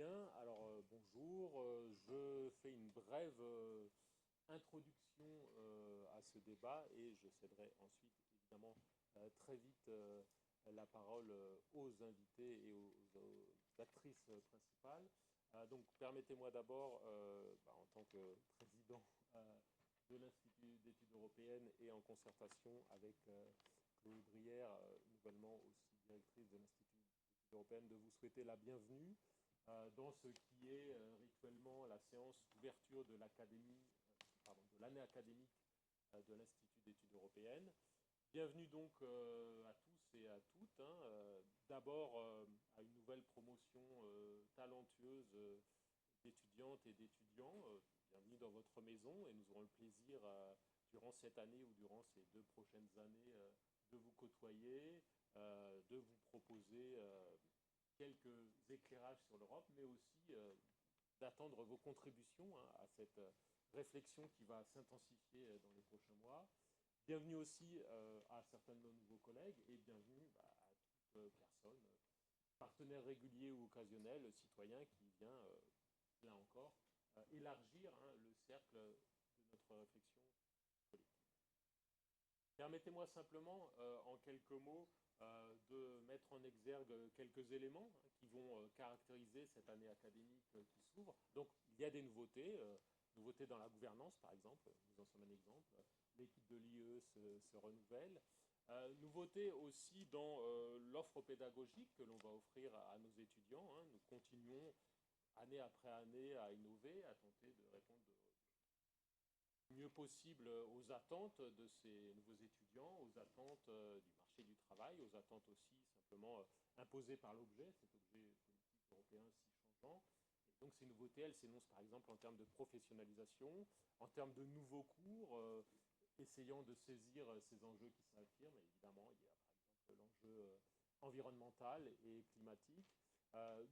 Bien, alors bonjour, je fais une brève introduction à ce débat et je céderai ensuite évidemment très vite la parole aux invités et aux actrices principales. Donc permettez-moi d'abord, en tant que président de l'Institut d'études européennes et en concertation avec Chloé Brière, nouvellement aussi directrice de l'Institut d'études européennes, de vous souhaiter la bienvenue dans ce qui est rituellement la séance d'ouverture de de l'année académique de l'Institut d'études européennes. Bienvenue donc à tous et à toutes. D'abord à une nouvelle promotion talentueuse d'étudiantes et d'étudiants. Bienvenue dans votre maison et nous aurons le plaisir durant cette année ou durant ces 2 prochaines années de vous côtoyer, de vous proposer quelques éclairages sur l'Europe, mais aussi d'attendre vos contributions à cette réflexion qui va s'intensifier dans les prochains mois. Bienvenue aussi à certains de nos nouveaux collègues et bienvenue à toute personne, partenaire régulier ou occasionnel, citoyen qui vient, là encore, élargir le cercle de notre réflexion collective. Permettez-moi simplement, en quelques mots, de mettre en exergue quelques éléments qui vont caractériser cette année académique qui s'ouvre. Donc, il y a des nouveautés, nouveautés dans la gouvernance, par exemple, nous en sommes un exemple. L'équipe de l'IE se renouvelle. Nouveautés aussi dans l'offre pédagogique que l'on va offrir à nos étudiants. Nous continuons année après année à innover, à tenter de répondre le mieux possible aux attentes de ces nouveaux étudiants, aux attentes du marché du travail, aux attentes aussi simplement imposées par l'objet, cet objet politique européen si changeant. Et donc ces nouveautés, elles s'énoncent par exemple en termes de professionnalisation, en termes de nouveaux cours, essayant de saisir ces enjeux qui s'affirment. Évidemment, il y a par exemple l'enjeu environnemental et climatique.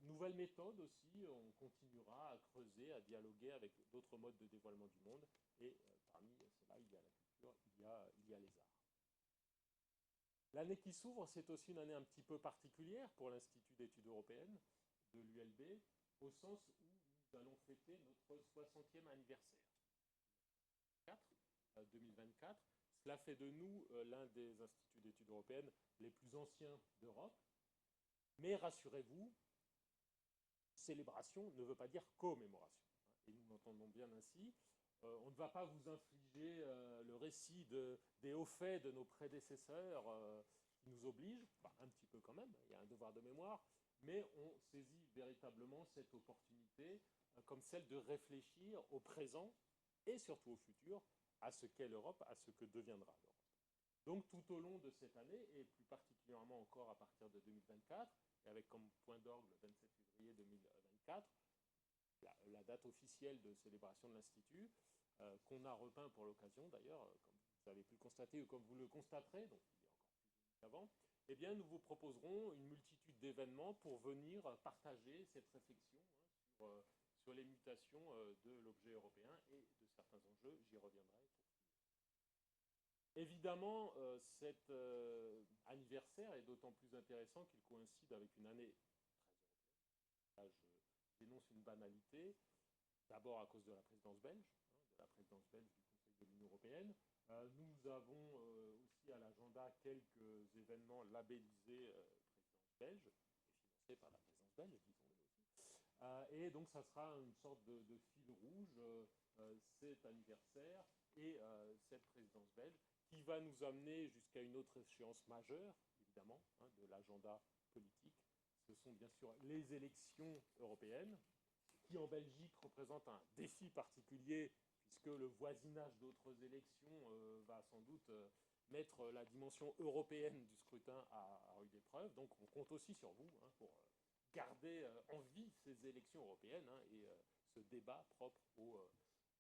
Nouvelles méthodes aussi, on continuera à creuser, à dialoguer avec d'autres modes de dévoilement du monde. Et parmi cela, il y a la culture, il y a les arts. L'année qui s'ouvre, c'est aussi une année un petit peu particulière pour l'Institut d'études européennes de l'ULB, au sens où nous allons fêter notre 60e anniversaire. 2024. Cela fait de nous l'un des instituts d'études européennes les plus anciens d'Europe. Mais rassurez-vous, célébration ne veut pas dire commémoration. Et nous l'entendons bien ainsi. On ne va pas vous infliger le récit des hauts faits de nos prédécesseurs qui nous obligent, un petit peu quand même, il y a un devoir de mémoire, mais on saisit véritablement cette opportunité comme celle de réfléchir au présent et surtout au futur, à ce qu'est l'Europe, à ce que deviendra l'Europe. Donc tout au long de cette année, et plus particulièrement encore à partir de 2024, et avec comme point d'orgue le 27 février 2024, la date officielle de célébration de l'Institut, qu'on a repeint pour l'occasion d'ailleurs, comme vous avez pu le constater ou comme vous le constaterez, donc il est encore plus joli qu'avant, eh bien nous vous proposerons une multitude d'événements pour venir partager cette réflexion sur les mutations de l'objet européen et de certains enjeux, j'y reviendrai pour finir. Évidemment, cet anniversaire est d'autant plus intéressant qu'il coïncide avec une année très européenne. Là, je dénonce une banalité, d'abord à cause de la présidence belge, du Conseil de l'Union européenne. Nous avons aussi à l'agenda quelques événements labellisés présidence belge, et financés par la présidence belge, disons-le aussi. Et donc ça sera une sorte de fil rouge, cet anniversaire et cette présidence belge, qui va nous amener jusqu'à une autre échéance majeure, évidemment, de l'agenda politique. Ce sont bien sûr les élections européennes, qui en Belgique représentent un défi particulier, puisque le voisinage d'autres élections va sans doute mettre la dimension européenne du scrutin à rude épreuve. Donc on compte aussi sur vous pour garder en vie ces élections européennes et ce débat propre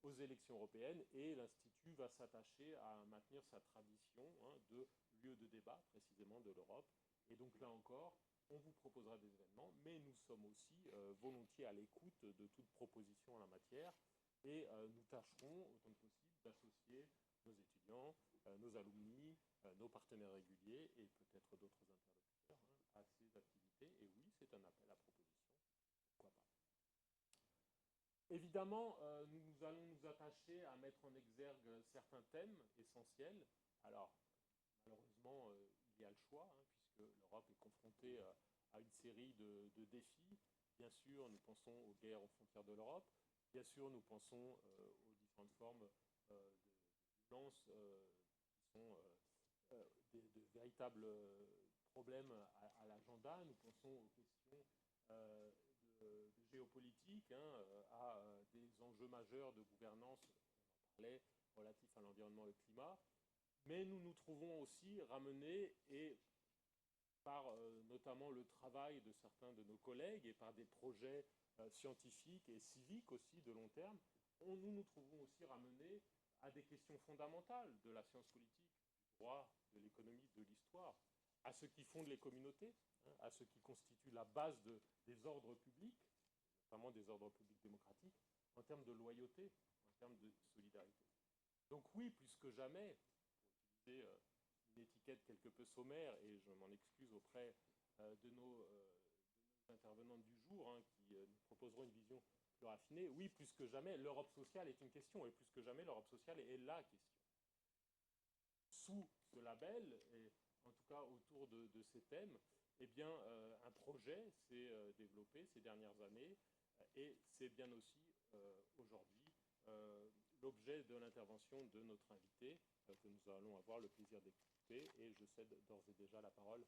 aux élections européennes. Et l'Institut va s'attacher à maintenir sa tradition de lieu de débat, précisément de l'Europe. Et donc là encore, on vous proposera des événements, mais nous sommes aussi volontiers à l'écoute de toute proposition en la matière. Et nous tâcherons, autant que possible, d'associer nos étudiants, nos alumni, nos partenaires réguliers et peut-être d'autres interlocuteurs à ces activités. Et oui, c'est un appel à proposition. Pourquoi pas. Évidemment, nous allons nous attacher à mettre en exergue certains thèmes essentiels. Alors, malheureusement, il y a le choix, hein, puisque l'Europe est confrontée à une série de défis. Bien sûr, nous pensons aux guerres aux frontières de l'Europe. Bien sûr, nous pensons aux différentes formes de violence qui sont de véritables problèmes à l'agenda. Nous pensons aux questions de géopolitique, hein, à des enjeux majeurs de gouvernance, on en parlait, relatifs à l'environnement et au climat. Mais nous nous trouvons aussi ramenés, et par notamment le travail de certains de nos collègues et par des projets scientifiques et civiques aussi de long terme, nous nous trouvons aussi ramenés à des questions fondamentales de la science politique, du droit, de l'économie, de l'histoire, à ce qui fonde les communautés, hein, à ce qui constitue la base des ordres publics, notamment des ordres publics démocratiques, en termes de loyauté, en termes de solidarité. Donc oui, plus que jamais, pour utiliser une étiquette quelque peu sommaire, et je m'en excuse auprès de nos intervenantes du jour, hein, qui nous proposeront une vision plus raffinée, oui, plus que jamais, l'Europe sociale est une question, et plus que jamais, l'Europe sociale est la question. Sous ce label, et en tout cas autour de ces thèmes, eh bien, un projet s'est développé ces dernières années, et c'est bien aussi aujourd'hui l'objet de l'intervention de notre invité, que nous allons avoir le plaisir d'écouter, et je cède d'ores et déjà la parole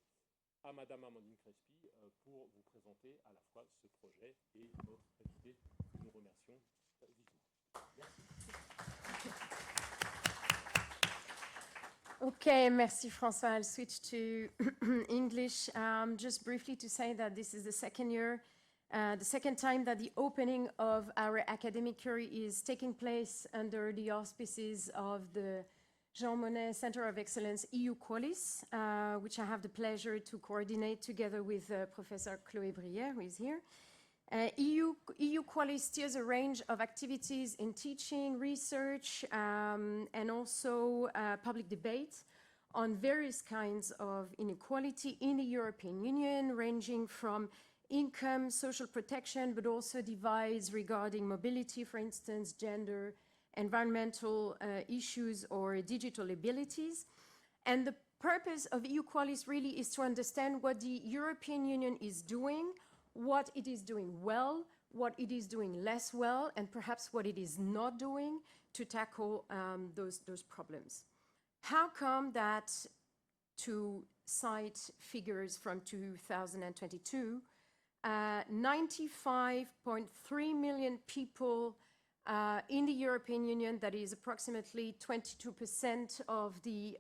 à Madame Amandine Crespi pour vous présenter à la fois ce projet et notre invité que nous remercions vivement. Merci. Okay, merci François. I'll switch to English. Just briefly to say that this is the second time that the opening of our academic year is taking place under the auspices of the Jean Monnet Center of Excellence EUqualis, which I have the pleasure to coordinate together with Professor Chloé Brière, who is here. EUqualis steers a range of activities in teaching, research, and also public debate on various kinds of inequality in the European Union, ranging from income, social protection, but also divides regarding mobility, for instance, gender, environmental issues, or digital abilities. And the purpose of EUqualis really is to understand what the European Union is doing, what it is doing well, what it is doing less well, and perhaps what it is not doing to tackle those problems. How come that, to cite figures from 2022, 95.3 million people in the European Union, that is approximately 22% of the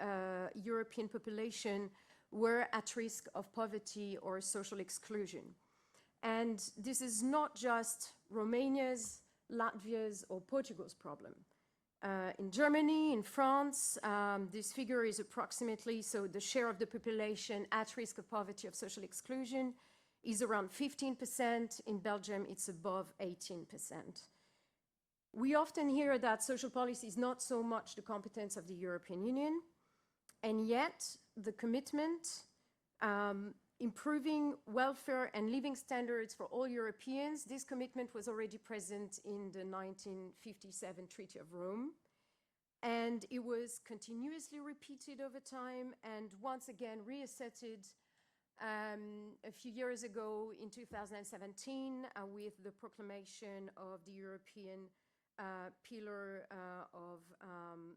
European population, were at risk of poverty or social exclusion. And this is not just Romania's, Latvia's, or Portugal's problem. In Germany, in France, this figure is approximately, so the share of the population at risk of poverty or social exclusion is around 15%. In Belgium, it's above 18%. We often hear that social policy is not so much the competence of the European Union, and yet the commitment improving welfare and living standards for all Europeans, this commitment was already present in the 1957 Treaty of Rome. And it was continuously repeated over time and once again reasserted a few years ago in 2017 with the proclamation of the European Pillar of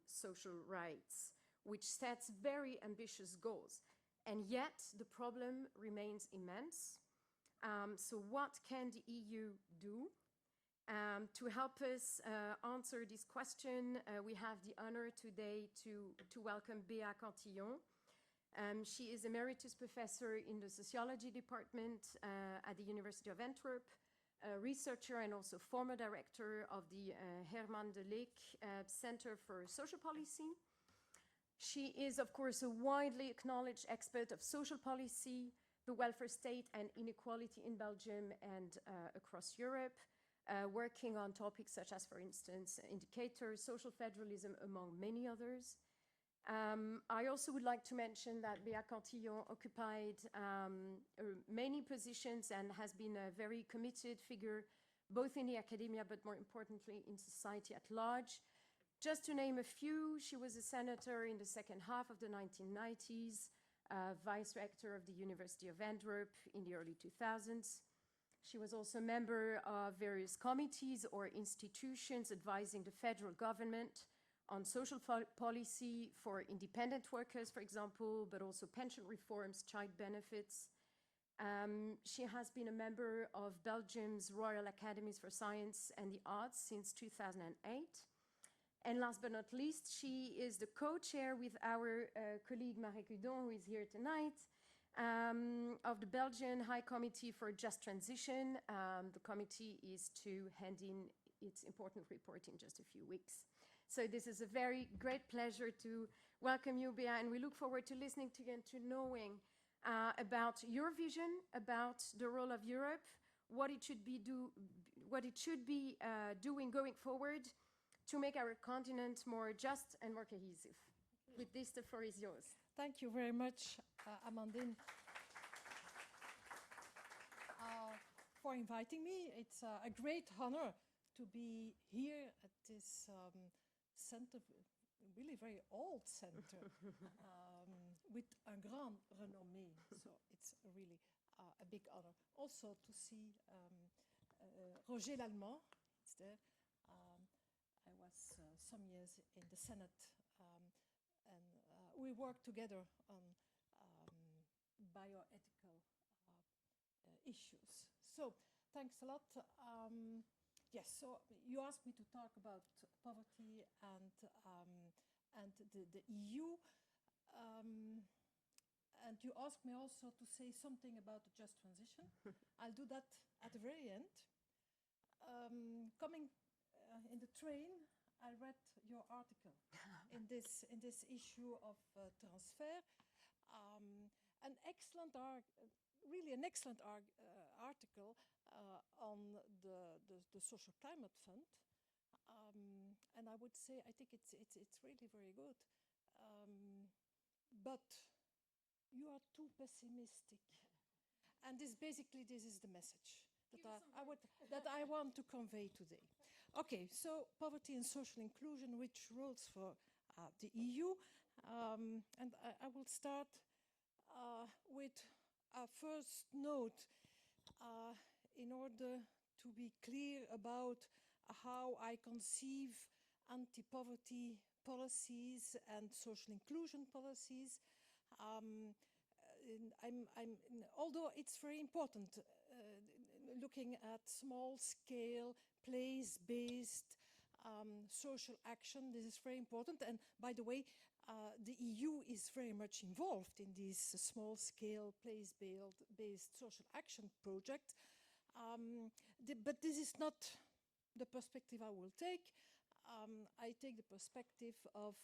Social Rights, which sets very ambitious goals. And yet, the problem remains immense. So what can the EU do? To help us answer this question, we have the honor today to welcome Bea Cantillon. She is Emeritus Professor in the Sociology Department at the University of Antwerp, a researcher and also former director of the Herman de Leek Center for Social Policy. She is, of course, a widely acknowledged expert of social policy, the welfare state, and inequality in Belgium and across Europe, working on topics such as, for instance, indicators, social federalism, among many others. I also would like to mention that Bea Cantillon occupied many positions and has been a very committed figure both in the academia, but more importantly in society at large. Just to name a few, she was a senator in the second half of the 1990s, vice rector of the University of Antwerp in the early 2000s. She was also a member of various committees or institutions advising the federal government on social policy for independent workers, for example, but also pension reforms, child benefits. She has been a member of Belgium's Royal Academies for Science and the Arts since 2008. And last but not least, she is the co-chair with our colleague Marie Cudon, who is here tonight, of the Belgian High Committee for Just Transition. The committee is to hand in its important report in just a few weeks. So this is a very great pleasure to welcome you, Bea, and we look forward to listening to you and to knowing about your vision, about the role of Europe, what it should be doing going forward to make our continent more just and more cohesive. With this, the floor is yours. Thank you very much, Amandine, for inviting me. It's a great honor to be here at this center, really very old center, with a grand renommée. So it's really a big honor. Also to see Roger Lallemand, it's there. I was some years in the Senate, and we worked together on bioethical issues. So thanks a lot. Yes, so you asked me to talk about poverty and the EU, and you asked me also to say something about the just transition. I'll do that at the very end. Coming in the train, I read your article in this issue of Transfer. Really an excellent article on the Social Climate Fund, and I would say I think it's really very good. But you are too pessimistic, and this is the message that I want to convey today. Okay, so poverty and social inclusion, which roles for the EU, and I will start with a first note in order to be clear about how I conceive anti-poverty policies and social inclusion policies. Although it's very important looking at small-scale, place-based social action, this is very important. And by the way, the EU is very much involved in these small-scale, place-based social action project. But this is not the perspective I will take. I take the perspective of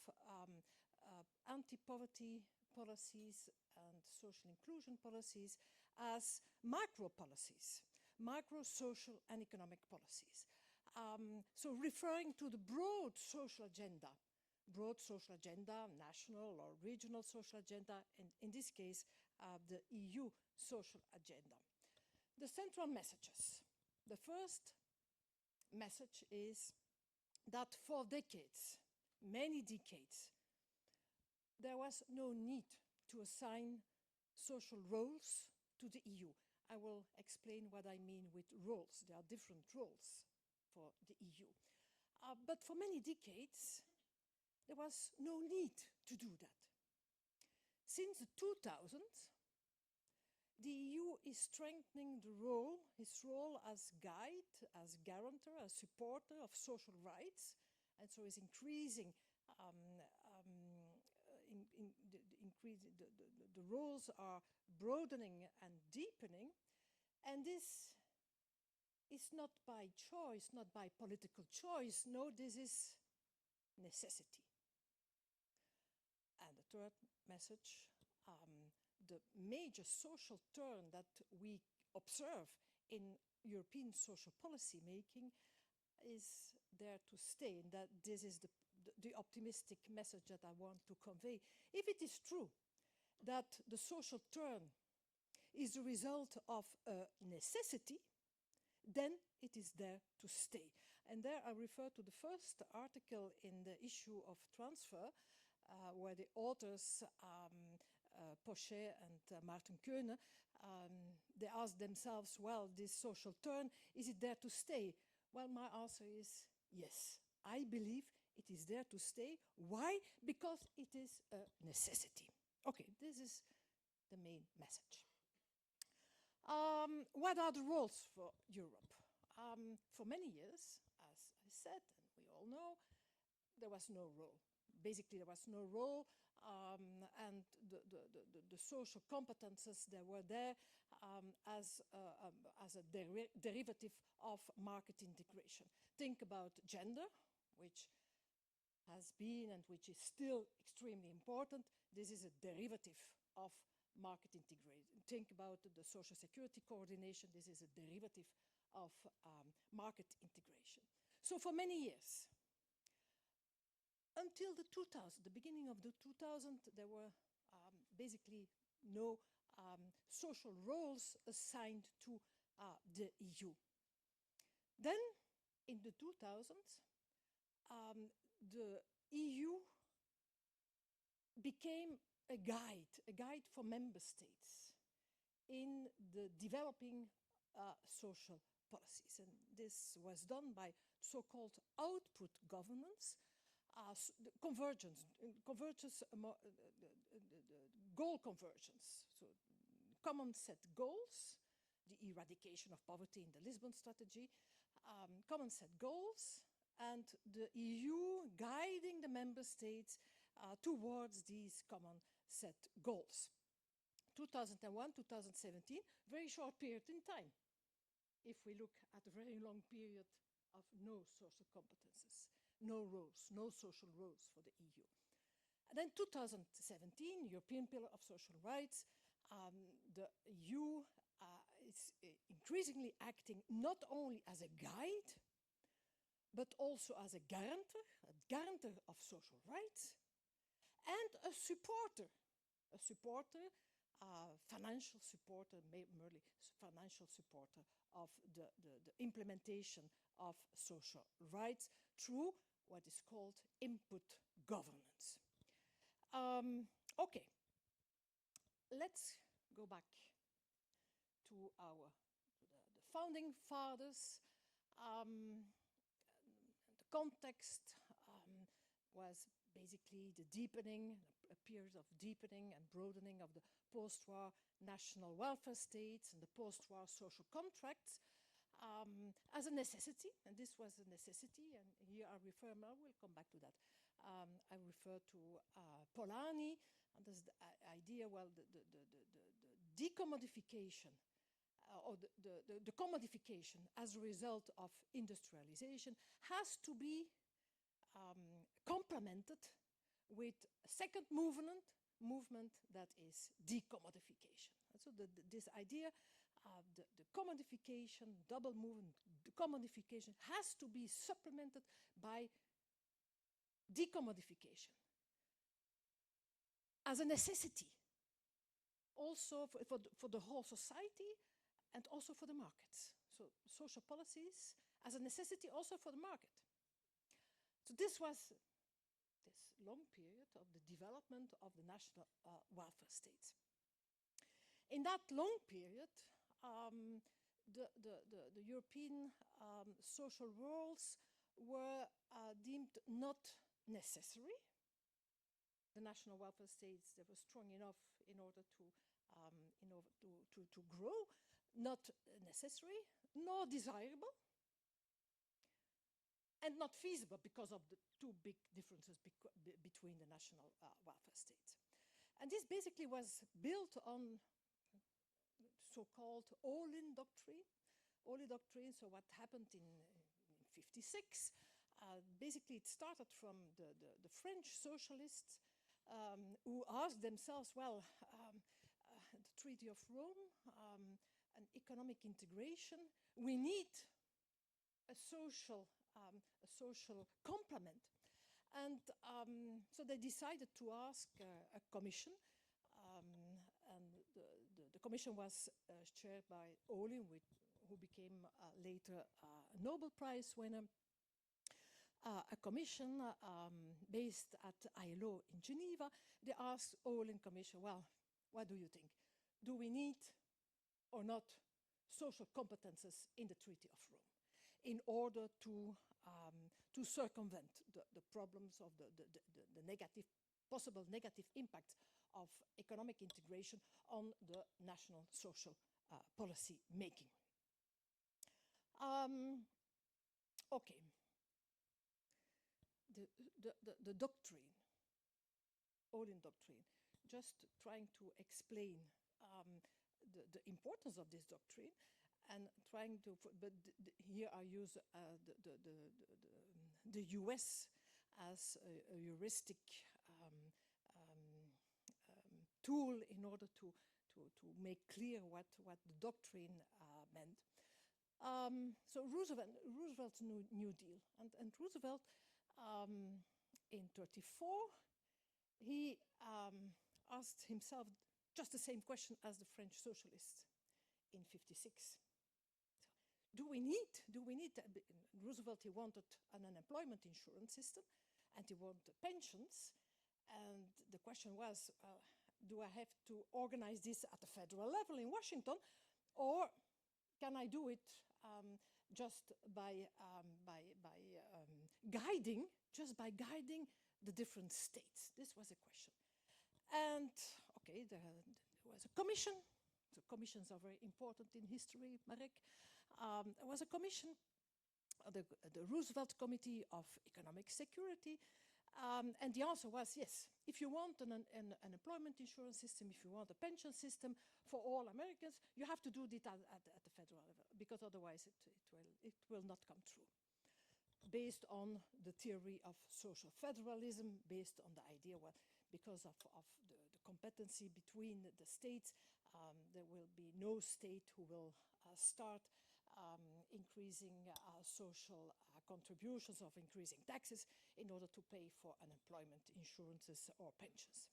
anti-poverty policies and social inclusion policies as macro policies, macro social and economic policies. So referring to the broad social agenda, national or regional social agenda, and in this case, the EU social agenda. The central messages. The first message is that for decades, many decades, there was no need to assign social roles to the EU. I will explain what I mean with roles. There are different roles for the EU. But for many decades, there was no need to do that. Since the 2000s, the EU is strengthening its role as guide, as guarantor, as supporter of social rights, and so is increasing the roles are broadening and deepening, and this is not by choice, not by political choice. No, this is necessity. And the third message, the major social turn that we observe in European social policy making is there to stay, and that this is the optimistic message that I want to convey. If it is true that the social turn is the result of a necessity, then it is there to stay. And there I refer to the first article in the issue of Transfer, where the authors, Pochet and Maarten Keunen, they asked themselves, well, this social turn, is it there to stay? Well, my answer is yes. I believe it is there to stay. Why? Because it is a necessity. Okay, this is the main message. What are the roles for Europe? For many years, as I said, and we all know, there was no role. Basically, there was no role, and the social competences that were there as a derivative of market integration. Think about gender, which has been and which is still extremely important. This is a derivative of market integration. Think about the social security coordination. This is a derivative of market integration. So for many years, until the 2000, the beginning of the 2000, there were basically no social roles assigned to the EU. Then, in the 2000s, the EU became a guide for member states in the developing social policies. And this was done by so-called output governance, goal convergence. So common set goals, the eradication of poverty in the Lisbon strategy, common set goals, and the EU guiding the member states towards these common set goals. 2001, 2017, very short period in time, if we look at a very long period of no social competences, no roles, no social roles for the EU. And then 2017, European Pillar of Social Rights, the EU is increasingly acting not only as a guide, but also as a guarantor of social rights, and a supporter, financial supporter, merely financial supporter of the implementation of social rights through what is called input governance. Okay, let's go back to the founding fathers. The context was basically the deepening, a period of deepening and broadening of the post-war national welfare states and the post-war social contracts as a necessity, and this was a necessity, and here I refer, I will come back to that. I refer to Polanyi, and this idea, well, the decommodification or the commodification as a result of industrialization has to be complemented with a second movement that is decommodification. And so this idea of the commodification, double movement, the commodification has to be supplemented by decommodification as a necessity, also for the whole society and also for the markets. So social policies as a necessity also for the market. So this was this long period of the development of the national welfare states. In that long period, the European social roles were deemed not necessary. The national welfare states, they were strong enough in order to grow, not necessary, nor desirable, and not feasible because of the two big differences between the national welfare states. And this basically was built on so-called Olin doctrine. Olin doctrine, so what happened in 56, basically it started from the French socialists who asked themselves, well, the Treaty of Rome, an economic integration, we need a social complement. And so they decided to ask a commission, and the commission was chaired by Olin, who became later a Nobel Prize winner, a commission based at ILO in Geneva. They asked all in commission, well, what do you think? Do we need or not social competences in the Treaty of Rome in order to circumvent the problems of the negative, possible negative impact of economic integration on the national social policy making? Okay. The doctrine, all-in doctrine, just trying to explain the importance of this doctrine and trying to, but here I use the US as a heuristic tool in order to make clear what the doctrine meant. So Roosevelt's New Deal, and Roosevelt in 34, he asked himself just the same question as the French socialists in 56. Do we need, Roosevelt, he wanted an unemployment insurance system and he wanted pensions. And the question was, do I have to organize this at the federal level in Washington, or can I do it just by guiding the different states? This was a question. And okay, there was a commission. So commissions are very important in history, Marek. There was a commission, the Roosevelt Committee of Economic Security, and the answer was yes. If you want an employment insurance system, if you want a pension system for all Americans, you have to do it at the federal level, because otherwise it will not come true. Based on the theory of social federalism, based on the idea, well, because of the competency between the states, there will be no state who will start increasing social contributions, of increasing taxes in order to pay for unemployment insurances or pensions.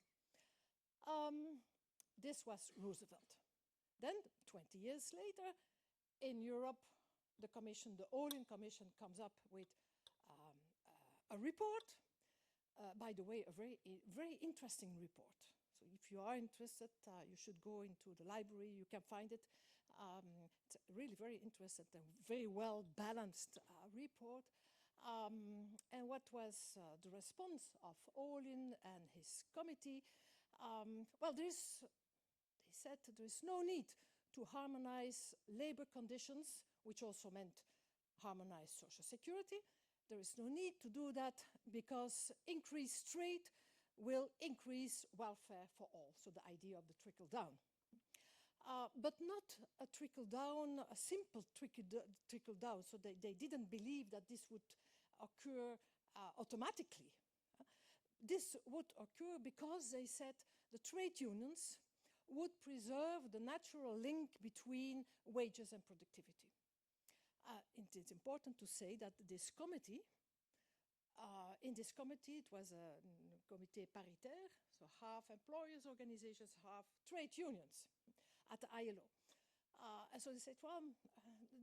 This was Roosevelt. Then, 20 years later, in Europe, the Commission, the All-in Commission, comes up with a report. By the way, a very interesting report. So if you are interested, you should go into the library. You can find it. It's really very interesting and very well balanced report. And what was the response of All-in and his committee? Well, they said there is no need to harmonize labor conditions, which also meant harmonize social security. There is no need to do that because increased trade will increase welfare for all. So the idea of the trickle down. But not a trickle down, a simple trickle down. So they didn't believe that this would occur automatically. This would occur because they said the trade unions would preserve the natural link between wages and productivity. It is important to say that this committee, in this committee, it was a comité paritaire, so half employers' organizations, half trade unions at the ILO. And so they said, well,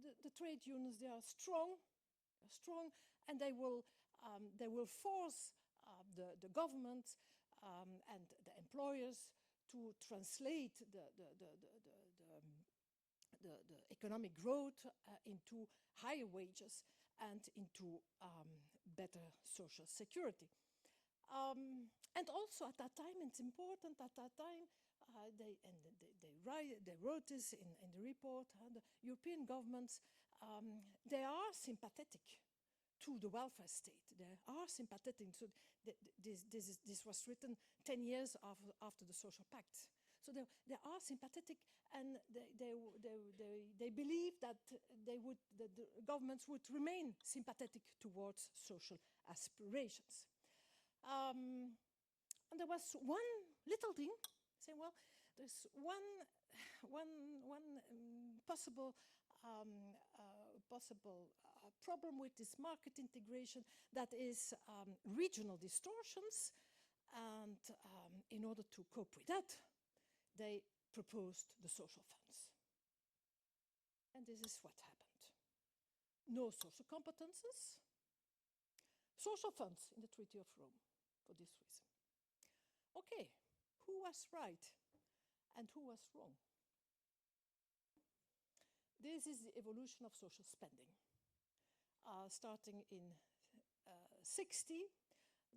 the trade unions, they are strong, and they will force the government and the employers to translate the economic growth into higher wages and into better social security. And also at that time, it's important, at that time, they wrote this in the report, the European governments, they are sympathetic to the welfare state. They are sympathetic. So this was written 10 years after the social pact. So they are sympathetic, and they believe that the governments would remain sympathetic towards social aspirations. And there was one little thing, saying, well, there's one possible problem with this market integration, that is regional distortions. And in order to cope with that, they proposed the social funds. And this is what happened. No social competences, social funds in the Treaty of Rome for this reason. Okay, who was right and who was wrong? This is the evolution of social spending. Starting in 60,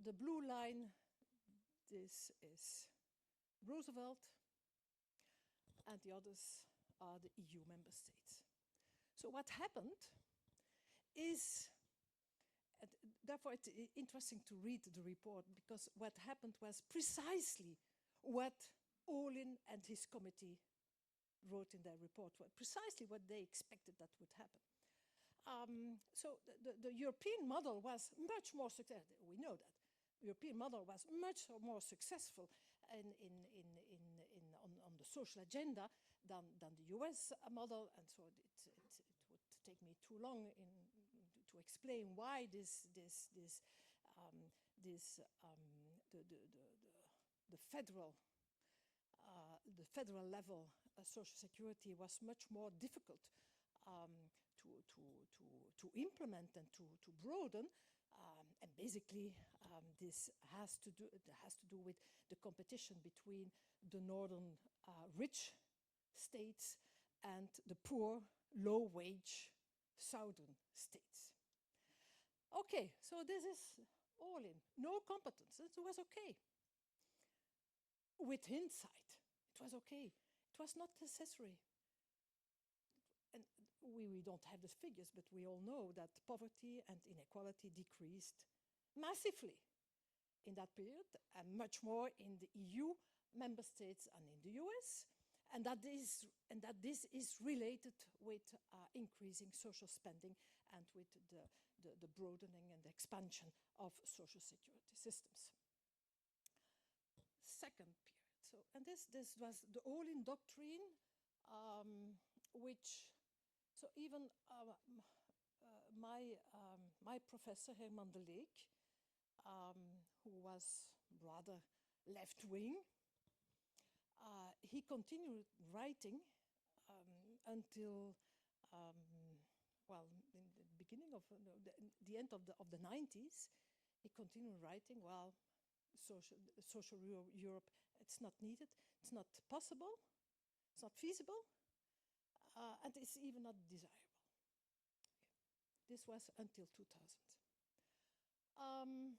the blue line, this is Roosevelt, and the others are the EU member states. So what happened is, therefore it's interesting to read the report, because what happened was precisely what Olin and his committee wrote in their report, precisely what they expected that would happen. So the European model was much more successful. We know that. The European model was much more successful on the social agenda than the US model, and so it would take me too long to explain why the federal level social security was much more difficult to implement and to broaden. And basically, this has to do with the competition between the northern rich states and the poor, low-wage southern states. Okay, so this is all in. No competence. It was okay. With hindsight, it was okay. It was not necessary. And we don't have the figures, but we all know that poverty and inequality decreased massively in that period, and much more in the EU member states and in the US, and that this is related with increasing social spending and with the broadening and the expansion of social security systems. Second period. So, and this was the Olin doctrine, which, so even my professor, Herman de Leek, who was rather left-wing, he continued writing until, well, in the beginning of the end of the 90s. He continued writing, well, social Europe, it's not needed, it's not possible, it's not feasible, and it's even not desirable. This was until 2000.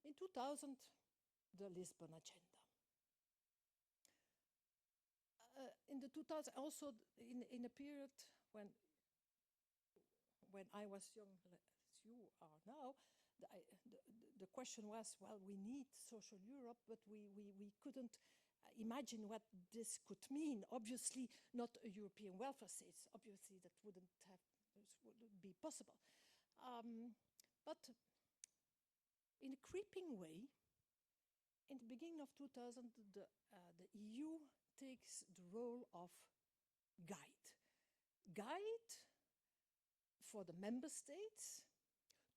In 2000, the Lisbon Agenda. In the 2000, also in a period when I was young, as you are now, the question was, well, we need social Europe, but we couldn't imagine what this could mean. Obviously, not a European welfare state. Obviously, that wouldn't be possible. But in a creeping way, in the beginning of 2000, the EU takes the role of guide for the member states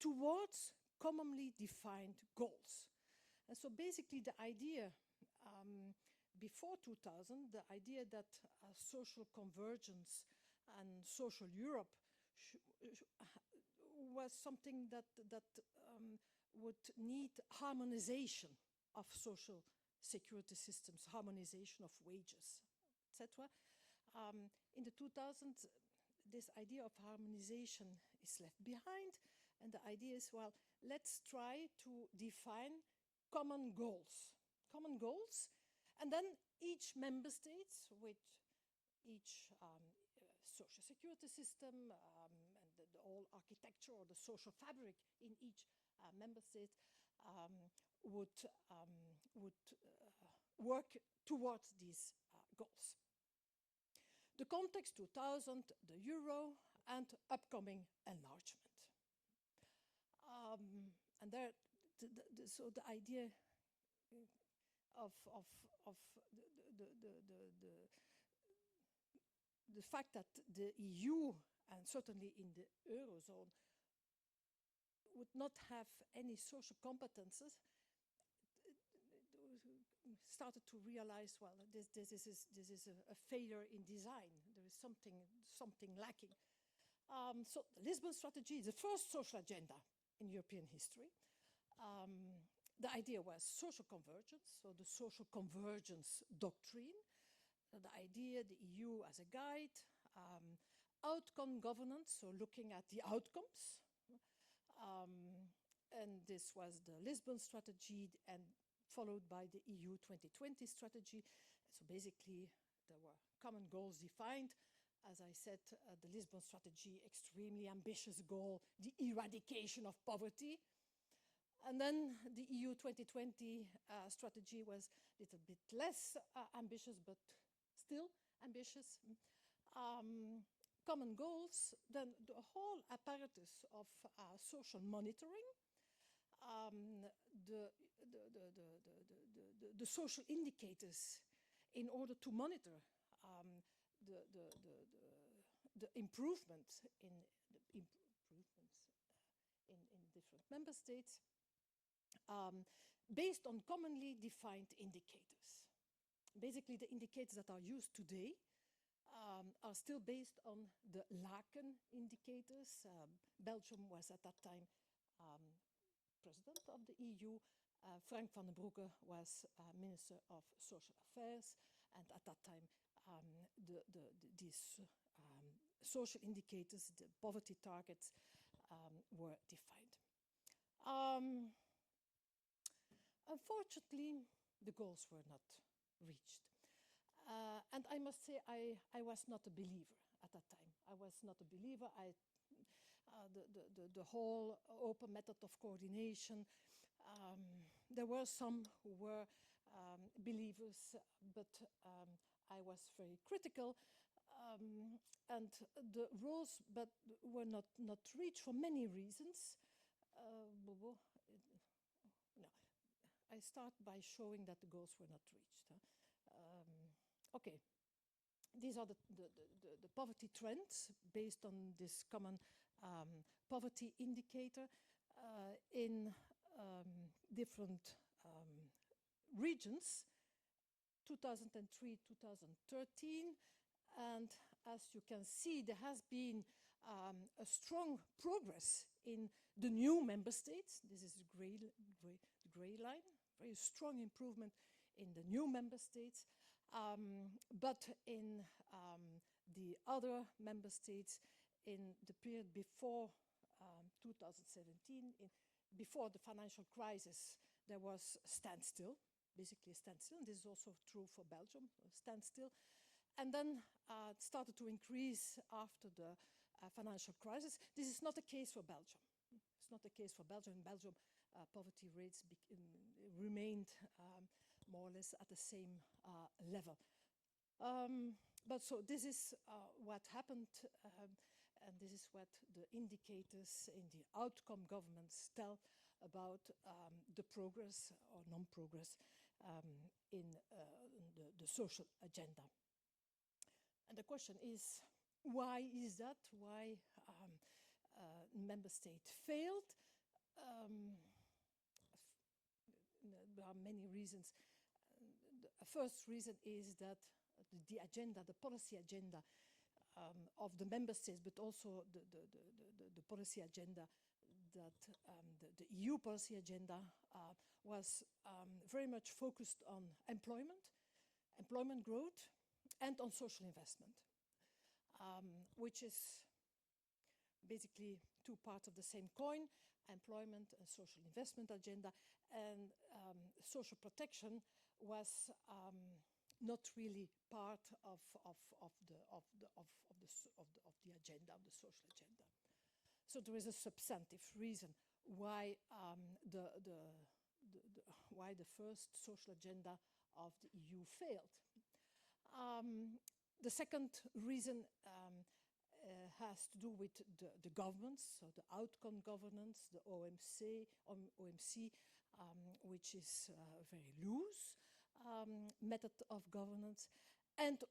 towards commonly defined goals. And so basically the idea before 2000, the idea that social convergence and social Europe was something that would need harmonization of social security systems, harmonization of wages, etc. In the 2000s, this idea of harmonization is left behind, and the idea is, well, let's try to define common goals, and then each member state with each social security system and the whole architecture or the social fabric in each member state would work towards these goals. The context 2000, the euro, and upcoming enlargement. And there, so the idea of the fact that the EU, and certainly in the Eurozone, would not have any social competences, started to realize, well, this is a failure in design. There is something lacking. So the Lisbon strategy is the first social agenda in European history. The idea was social convergence, so the social convergence doctrine. The idea, the EU as a guide, outcome governance, so looking at the outcomes. And this was the Lisbon strategy and followed by the EU 2020 strategy. So basically, there were common goals defined. As I said, the Lisbon strategy, extremely ambitious goal, the eradication of poverty. And then the EU 2020 strategy was a little bit less ambitious, but still ambitious. Common goals, then the whole apparatus of social monitoring, the social indicators in order to monitor the improvements in different member states, based on commonly defined indicators. Basically, the indicators that are used today are still based on the Laken indicators. Belgium was at that time president of the EU. Frank van den Broeke was Minister of Social Affairs, and at that time these social indicators, the poverty targets, were defined. Unfortunately, the goals were not reached. And I must say, I was not a believer at that time. I was not a believer. The whole open method of coordination, there were some who were believers, but I was very critical. And the roles but were not reached for many reasons. No. I start by showing that the goals were not reached. Okay, these are the poverty trends based on this common poverty indicator in different regions, 2003, 2013. And as you can see, there has been a strong progress in the new member states. This is the gray line, very strong improvement in the new member states. But in the other member states, in the period before 2017, before the financial crisis, there was a standstill, basically a standstill. And this is also true for Belgium, a standstill. And then it started to increase after the financial crisis. This is not the case for Belgium. It's not the case for Belgium. In Belgium, poverty rates remained more or less at the same level. But so this is what happened, and this is what the indicators in the outcome governments tell about the progress or non-progress in the social agenda. And the question is, why is that? Why member state failed? There are many reasons. The first reason is that the agenda, the policy agenda of the member states, but also the policy agenda that the EU policy agenda was very much focused on employment growth, and on social investment, which is basically two parts of the same coin, employment and social investment agenda. And social protection was not really part of the agenda, of the social agenda. So there is a substantive reason why why the first social agenda of the EU failed. The second reason has to do with the governments, so the outcome governance, the OMC, which is a very loose method of governance, and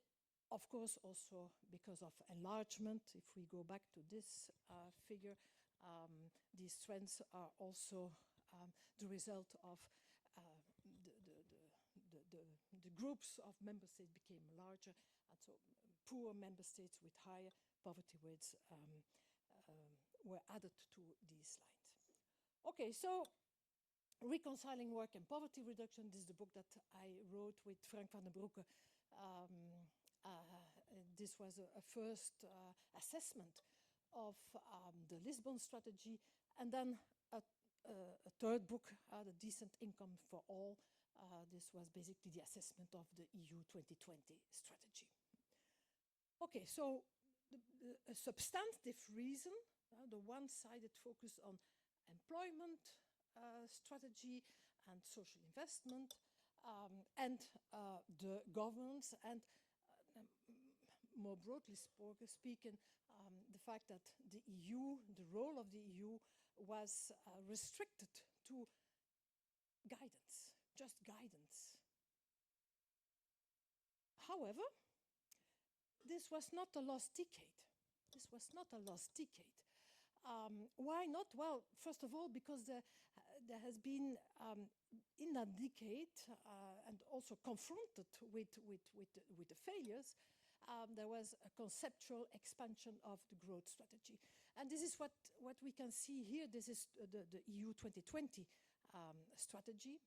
of course also because of enlargement. If we go back to this figure, these trends are also the result of the groups of member states became larger, and so poor member states with higher poverty rates were added to these lines. Okay, so Reconciling Work and Poverty Reduction, this is the book that I wrote with Frank van den Broeke. This was a first assessment of the Lisbon strategy, and then a third book, The Decent Income for All. This was basically the assessment of the EU 2020 strategy. Okay, so a substantive reason, the one-sided focus on employment strategy and social investment, and the governance, and more broadly speaking, the fact that the EU, the role of the EU, was restricted to guidance, just guidance. However, this was not a lost decade. This was not a lost decade. Why not? Well, first of all, because there has been, in that decade, and also confronted with the failures, there was a conceptual expansion of the growth strategy. And this is what we can see here. This is the EU 2020 strategy.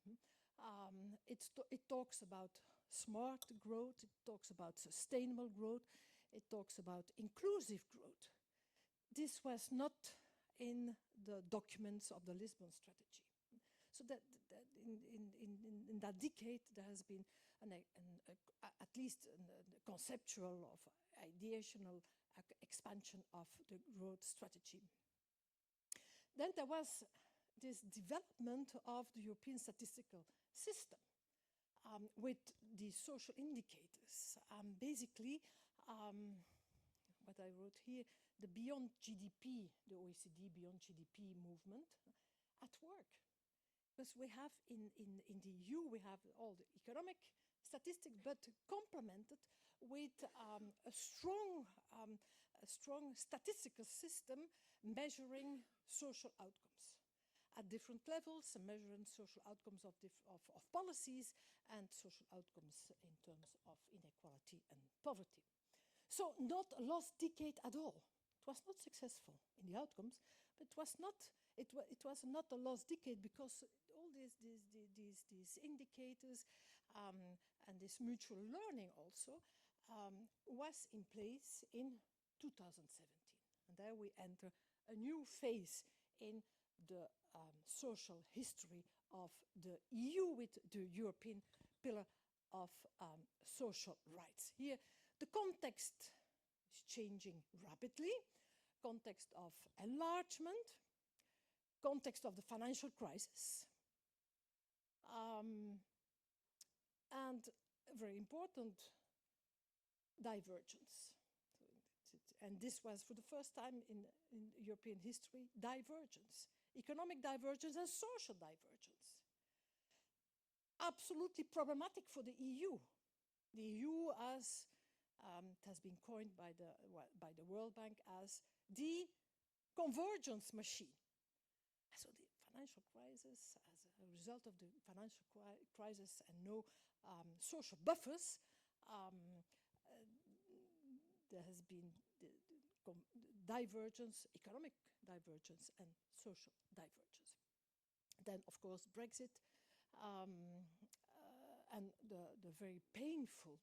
It talks about smart growth, it talks about sustainable growth, it talks about inclusive growth. This was not in the documents of the Lisbon strategy. So that in that decade, there has been at least a conceptual of ideational expansion of the growth strategy. Then there was this development of the European statistical system with the social indicators. Basically, what I wrote here, the Beyond GDP, the OECD Beyond GDP movement at work. Because we have in the EU, we have all the economic statistics, but complemented with a strong statistical system measuring social outcomes at different levels, measuring social outcomes of policies and social outcomes in terms of inequality and poverty. So not a lost decade at all. It was not successful in the outcomes, but it was not a lost decade because all these indicators and this mutual learning also was in place in 2017. And there we enter a new phase in the social history of the EU with the European Pillar of Social Rights. Here, the context is changing rapidly. Context of enlargement, context of the financial crisis, and very important, divergence. And this was for the first time in European history, divergence, economic divergence and social divergence. Absolutely problematic for the EU. The EU, as it has been coined by the World Bank as the convergence machine. So the financial crisis, as a result of the financial crisis and no social buffers, there has been the divergence, economic divergence and social divergence. Then, of course, Brexit and the very painful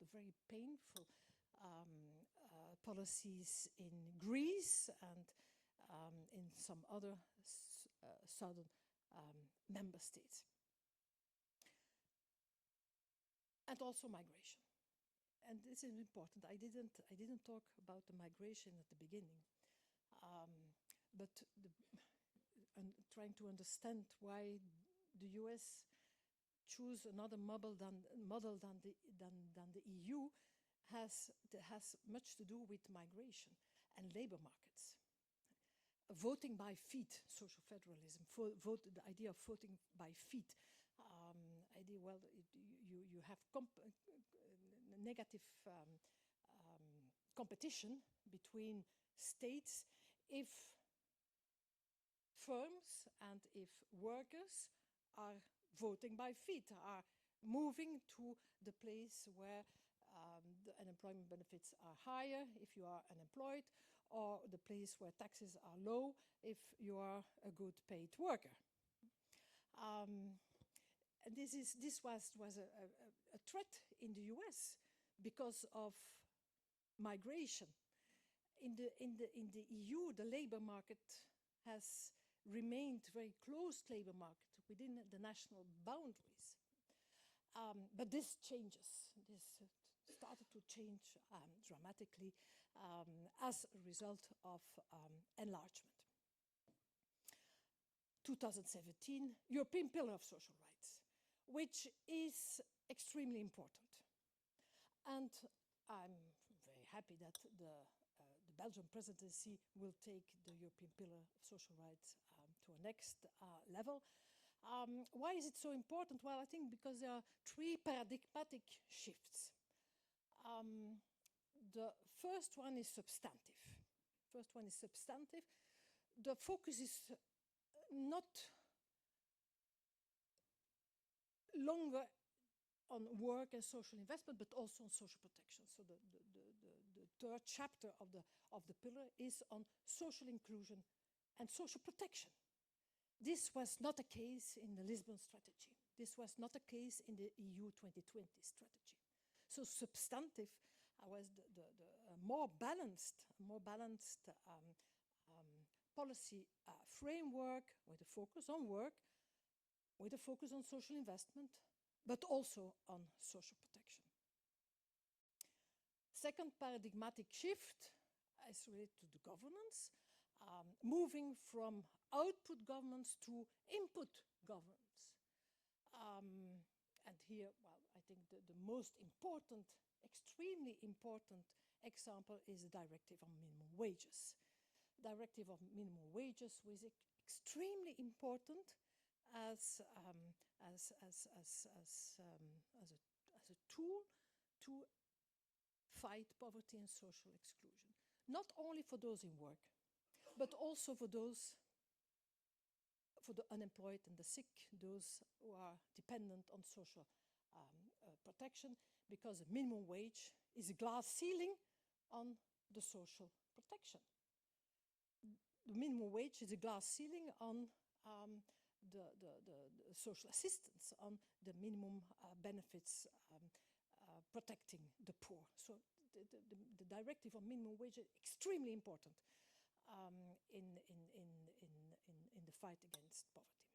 policies in Greece and in some other southern member states. And also migration. And this is important. I didn't talk about the migration at the beginning, but trying to understand why the US choose another model than the EU has much to do with migration and labor markets. Voting by feet, social federalism, the idea of voting by feet. Idea, well, you have negative competition between states if firms and if workers are voting by feet, are moving to the place where the unemployment benefits are higher if you are unemployed, or the place where taxes are low if you are a good paid worker. This was a threat in the US because of migration. In the EU, the labor market has remained very closed labor market within the national boundaries. But this changes. This started to change dramatically as a result of enlargement. 2017, European Pillar of Social Rights, which is extremely important. And I'm very happy that the Belgian presidency will take the European Pillar of Social Rights to a next level. Why is it so important? Well, I think because there are three paradigmatic shifts. The first one is substantive. The focus is not longer on work and social investment, but also on social protection. So the third chapter of the pillar is on social inclusion and social protection. This was not a case in the Lisbon strategy. This was not a case in the EU 2020 strategy. So substantive was the more balanced policy framework with a focus on work, with a focus on social investment, but also on social protection. Second paradigmatic shift is related to the governance, moving from output governance to input governance. And here, well, I think the most important, extremely important example is the Directive on Minimum Wages. Directive of Minimum Wages was extremely important as a tool to fight poverty and social exclusion. Not only for those in work, but also for the unemployed and the sick, those who are dependent on social protection, because the minimum wage is a glass ceiling on the social protection. The minimum wage is a glass ceiling on the social assistance, on the minimum benefits protecting the poor. So the directive on minimum wage is extremely important in the fight against poverty.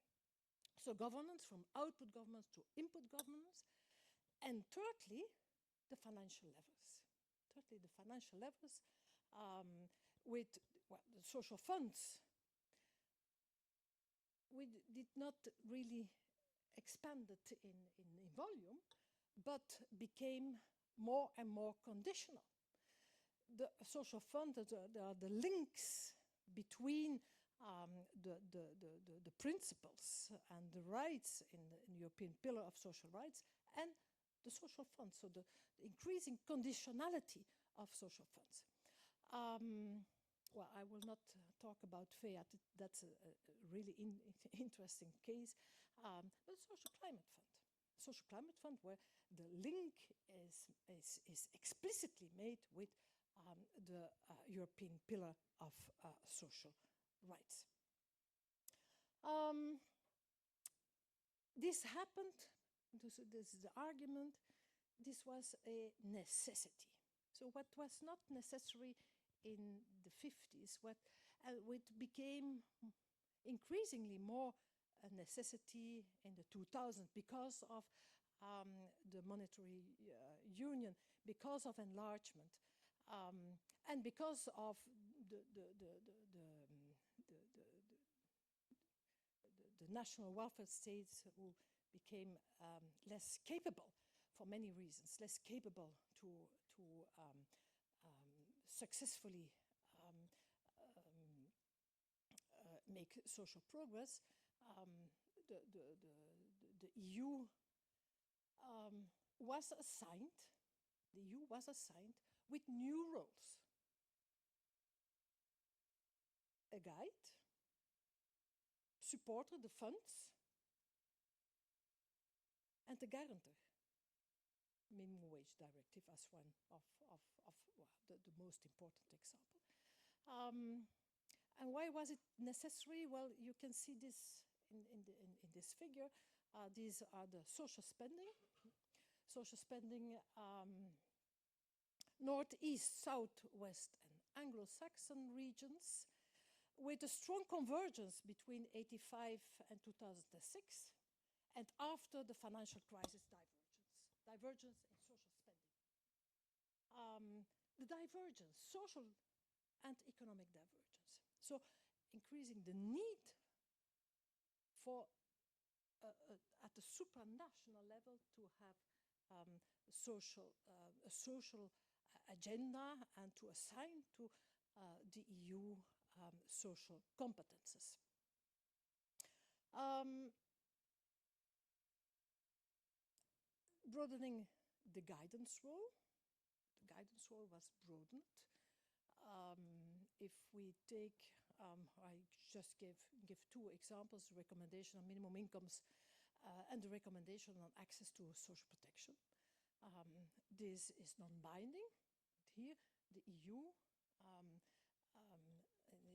So governance, from output governance to input governance. And thirdly, the financial levers. With the social funds, we did not really expand it in volume, but became more and more conditional. The social funds, there are the links between the principles and the rights in the European Pillar of Social Rights and the social funds, so the increasing conditionality of social funds. Well, I will not talk about FEAT, that's a really interesting case, but the Social Climate Fund. Social Climate Fund, where the link is explicitly made with the European Pillar of Social Rights. This happened, this is the argument, this was a necessity. So what was not necessary in the 50s, what became increasingly more a necessity in the 2000s because of the monetary union, because of enlargement, and because of the national welfare states who became less capable for many reasons, less capable to successfully make social progress. The EU was assigned. The EU was assigned with new roles: a guide, supporter, the funds, and a guarantor. minimum wage directive as one of well, the most important example. And why was it necessary? Well, you can see this in this figure. These are the social spending. Social spending, Northeast, Southwest, and Anglo-Saxon regions, with a strong convergence between 85 and 2006, and after the financial crisis, divergence in social spending. The divergence, social and economic divergence. So increasing the need for, at the supranational level, to have a social agenda and to assign to the EU social competences. Broadening the guidance role. The guidance role was broadened. If we take, I just give two examples, the recommendation on minimum incomes and the recommendation on access to social protection. This is non-binding. Here, the EU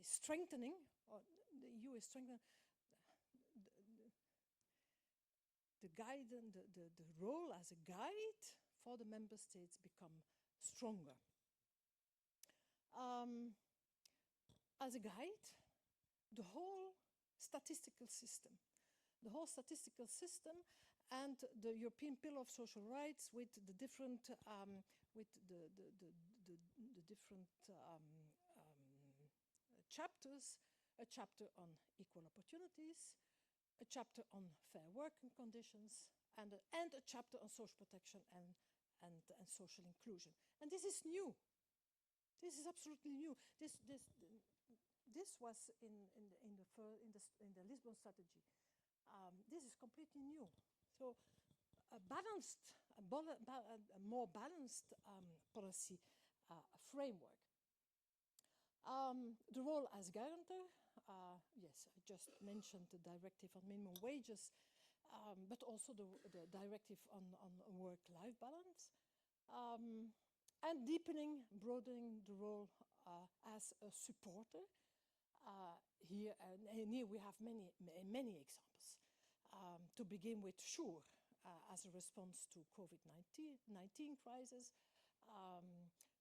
is strengthening, or the EU is strengthening the role as a guide for the member states become stronger. As a guide, the whole statistical system and the European Pillar of Social Rights with the different chapters, a chapter on equal opportunities, a chapter on fair working conditions, and a chapter on social protection and social inclusion. And this is new. This is absolutely new. This was in the Lisbon strategy. This is completely new. So a more balanced policy framework. The role as guarantor, yes, I just mentioned the directive on minimum wages, but also the directive on work-life balance, and broadening the role as a supporter. Here we have many examples. To begin with, SURE, as a response to COVID-19 crisis.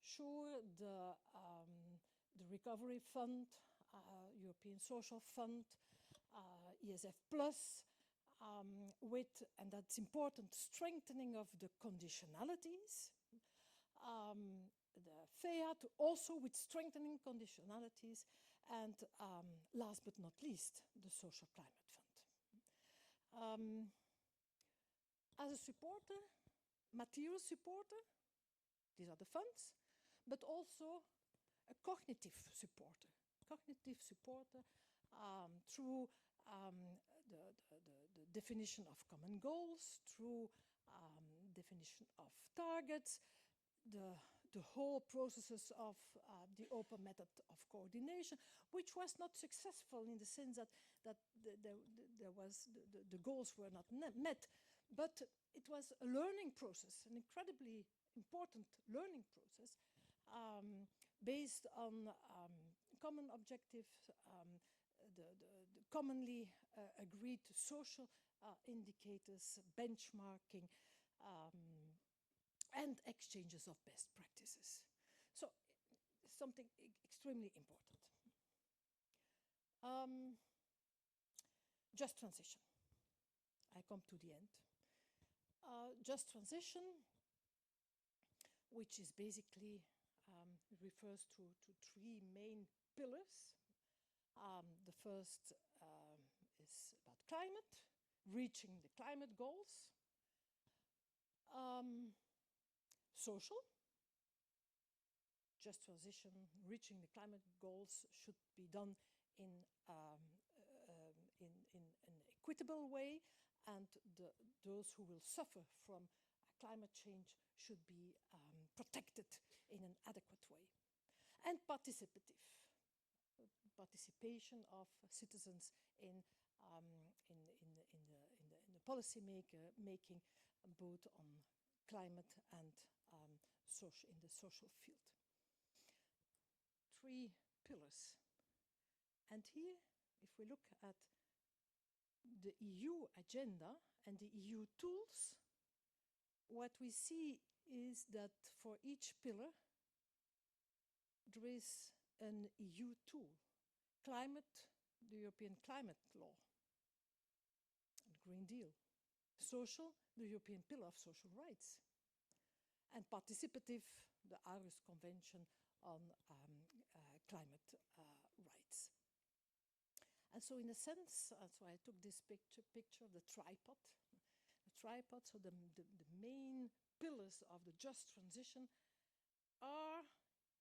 SURE, the Recovery Fund, European Social Fund, ESF Plus, and that's important, strengthening of the conditionalities. The FEAT, also with strengthening conditionalities, and last but not least, the Social Climate Fund. As a supporter, material supporter, these are the funds, but also a cognitive supporter through the definition of common goals, through definition of targets, the whole processes of the open method of coordination, which was not successful in the sense that the goals were not met, but it was a learning process, an incredibly important learning process, based on common objectives, the commonly agreed social indicators, benchmarking, and exchanges of best practices. So, something extremely important. Just transition. I come to the end. Just transition, which is basically refers to three main pillars. The first is about climate, reaching the climate goals. Social, just transition, reaching the climate goals should be done in an equitable way, and those who will suffer from climate change should be protected in an adequate way. And participation of citizens in the policy making, both on climate and in the social field. 3 pillars. And here, if we look at the EU agenda and the EU tools, what we see is that for each pillar, there is an EU tool. Climate, the European Climate Law, and Green Deal. Social, the European Pillar of Social Rights. And participative, the Aarhus Convention on Climate Rights. And so in a sense, so I took this picture of the tripod. The tripod, so the main pillars of the just transition are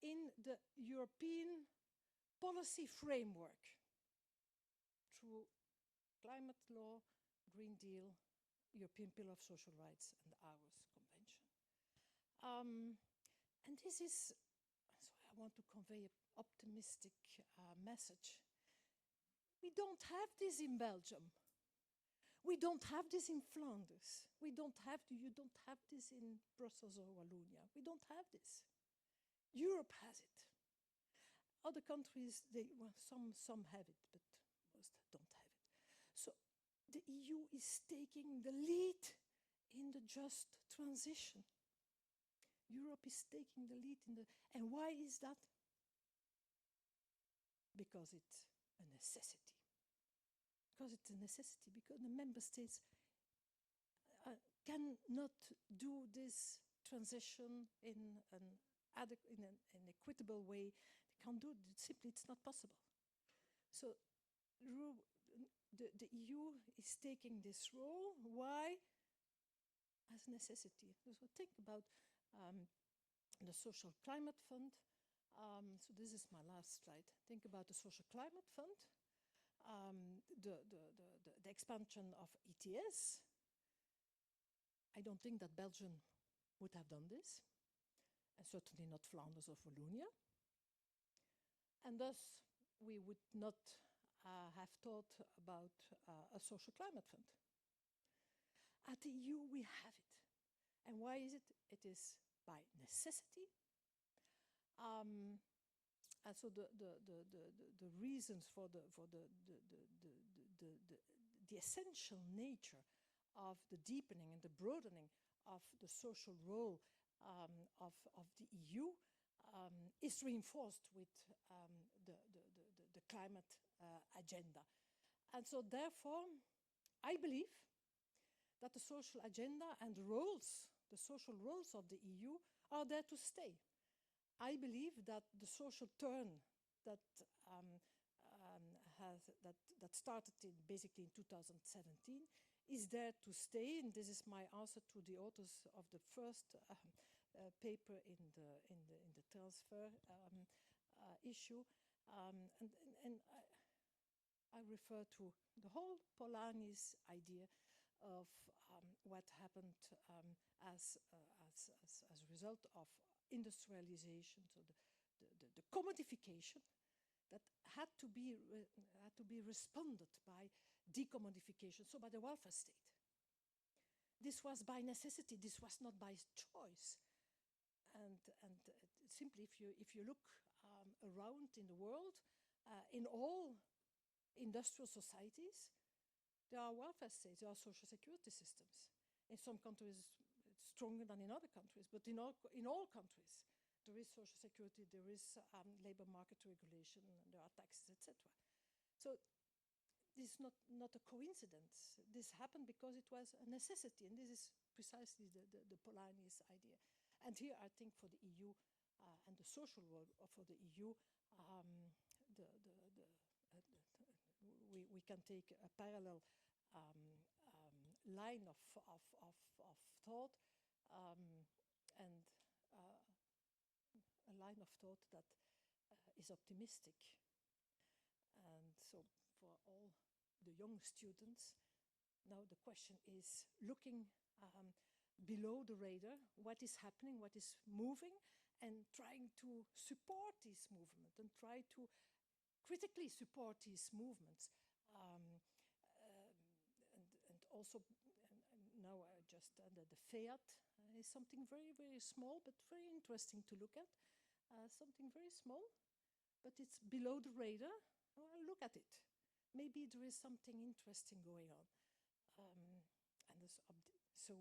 in the European policy framework through climate law, Green Deal, European Pillar of Social Rights, and the Aarhus Convention. And this is, so I want to convey an optimistic message. We don't have this in Belgium. We don't have this in Flanders. You don't have this in Brussels or Wallonia. We don't have this. Europe has it. Other countries, some have it, but most don't have it. So the EU is taking the lead in the just transition. Europe is taking the lead and why is that? Because it's a necessity. Because it's a necessity, because the member states cannot do this transition in an equitable way. They can't do it, simply it's not possible. So the EU is taking this role. Why? As necessity. So think about the Social Climate Fund. So this is my last slide. Think about the Social Climate Fund, the expansion of ETS. I don't think that Belgium would have done this, and certainly not Flanders or Wallonia. And thus, we would not have thought about a Social Climate Fund. At the EU, we have it. And why is it? It is by necessity. And so the reasons for the essential nature of the deepening and the broadening of the social role of the EU is reinforced with the climate agenda. And so therefore, I believe that the social agenda and the social roles of the EU are there to stay. I believe that the social turn that started basically in 2017 is there to stay, and this is my answer to the authors of the first paper in the transfer issue, and I refer to the whole Polanyi's idea of what happened as a result of industrialization, so the commodification that had to be responded by decommodification, so by the welfare state. This was by necessity. This was not by choice. And simply, if you look around in the world, in all industrial societies, there are welfare states, there are social security systems. In some countries, it's stronger than in other countries, but in all countries, there is social security, there is labor market regulation, and there are taxes, etc. So this is not a coincidence. This happened because it was a necessity, and this is precisely the Polanyi's idea. And here, I think for the EU and the social world for the EU, we can take a parallel line of thought and a line of thought that is optimistic. And so for all the young students, now the question is looking below the radar, what is happening, what is moving, and trying to support this movement and try to critically support these movements. And also, and now I just under the FEAT, is something very, very small, but very interesting to look at. Something very small, but it's below the radar. Well, look at it. Maybe there is something interesting going on. And this so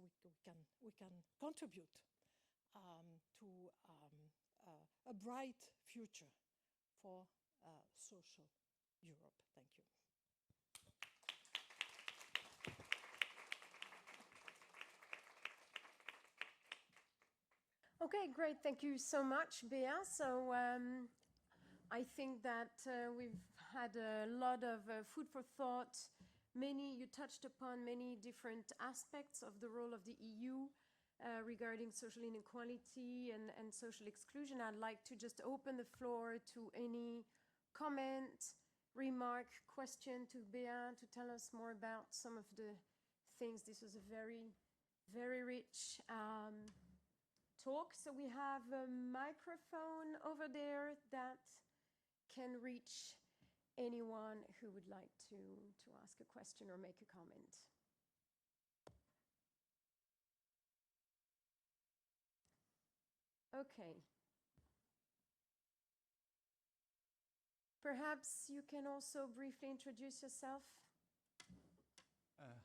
we can contribute to a bright future for social Europe. Thank you. Okay, great. Thank you so much, Bea. So I think that we've had a lot of food for thought. You touched upon many different aspects of the role of the EU regarding social inequality and social exclusion. I'd like to just open the floor to any comment, remark, question to Bea to tell us more about some of the things. This was a very, very rich talk. So we have a microphone over there that can reach anyone who would like to ask a question or make a comment. Okay. Perhaps you can also briefly introduce yourself.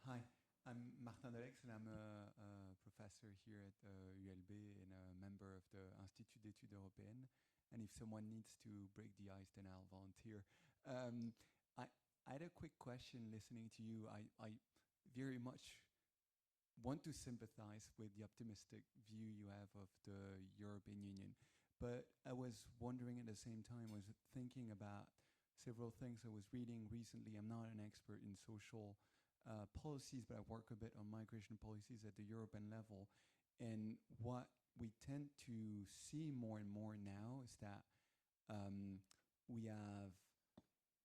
Hi, I'm Martin Delex, and I'm a professor here at ULB and a member of the Institut d'études européennes. And if someone needs to break the ice, then I'll volunteer. I had a quick question listening to you. I very much want to sympathize with the optimistic view you have of the European Union. But I was wondering at the same time, I was thinking about several things I was reading recently. I'm not an expert in social policies, but I work a bit on migration policies at the European level. And what we tend to see more and more now is that we have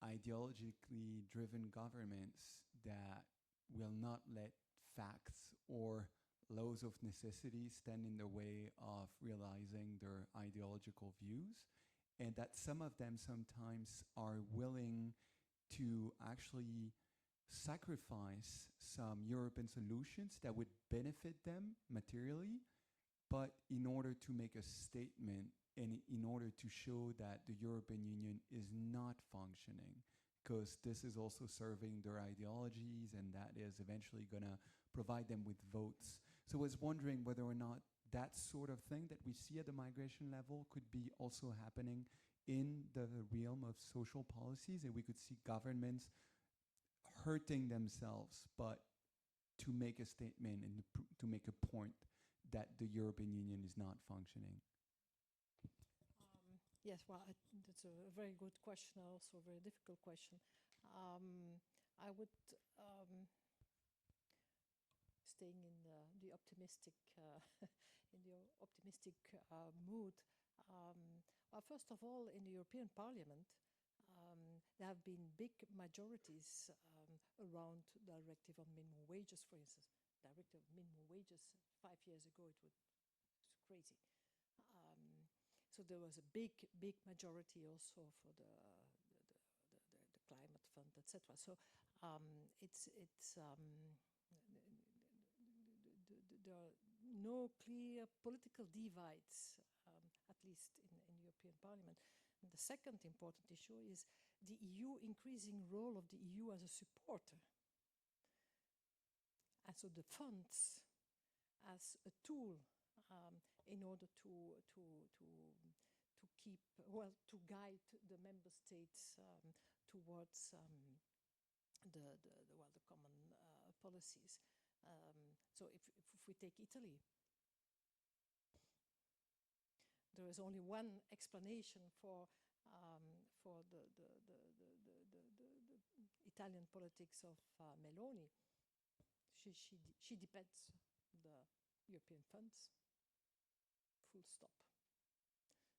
ideologically driven governments that will not let facts or laws of necessity stand in the way of realizing their ideological views, and that some of them sometimes are willing to actually sacrifice some European solutions that would benefit them materially, but in order to make a statement and in order to show that the European Union is not functioning, because this is also serving their ideologies and that is eventually going to provide them with votes. So I was wondering whether or not that sort of thing that we see at the migration level could be also happening in the realm of social policies, and we could see governments hurting themselves, but to make a statement and to make a point that the European Union is not functioning. Yes, well, that's a very good question, also a very difficult question. I would, staying in the optimistic mood. Well, first of all, in the European Parliament, there have been big majorities around the directive on minimum wages, for instance. Directive on minimum wages 5 years ago, it was crazy. So there was a big majority also for the climate fund, etc. So there are no clear political divides, at least in the European Parliament. And the second important issue is the EU increasing role of the EU as a supporter. And so the funds as a tool in order to keep, well, to guide the member states towards the common policies. So if we take Italy, there is only one explanation for the Italian politics of Meloni. She depends the European funds, full stop.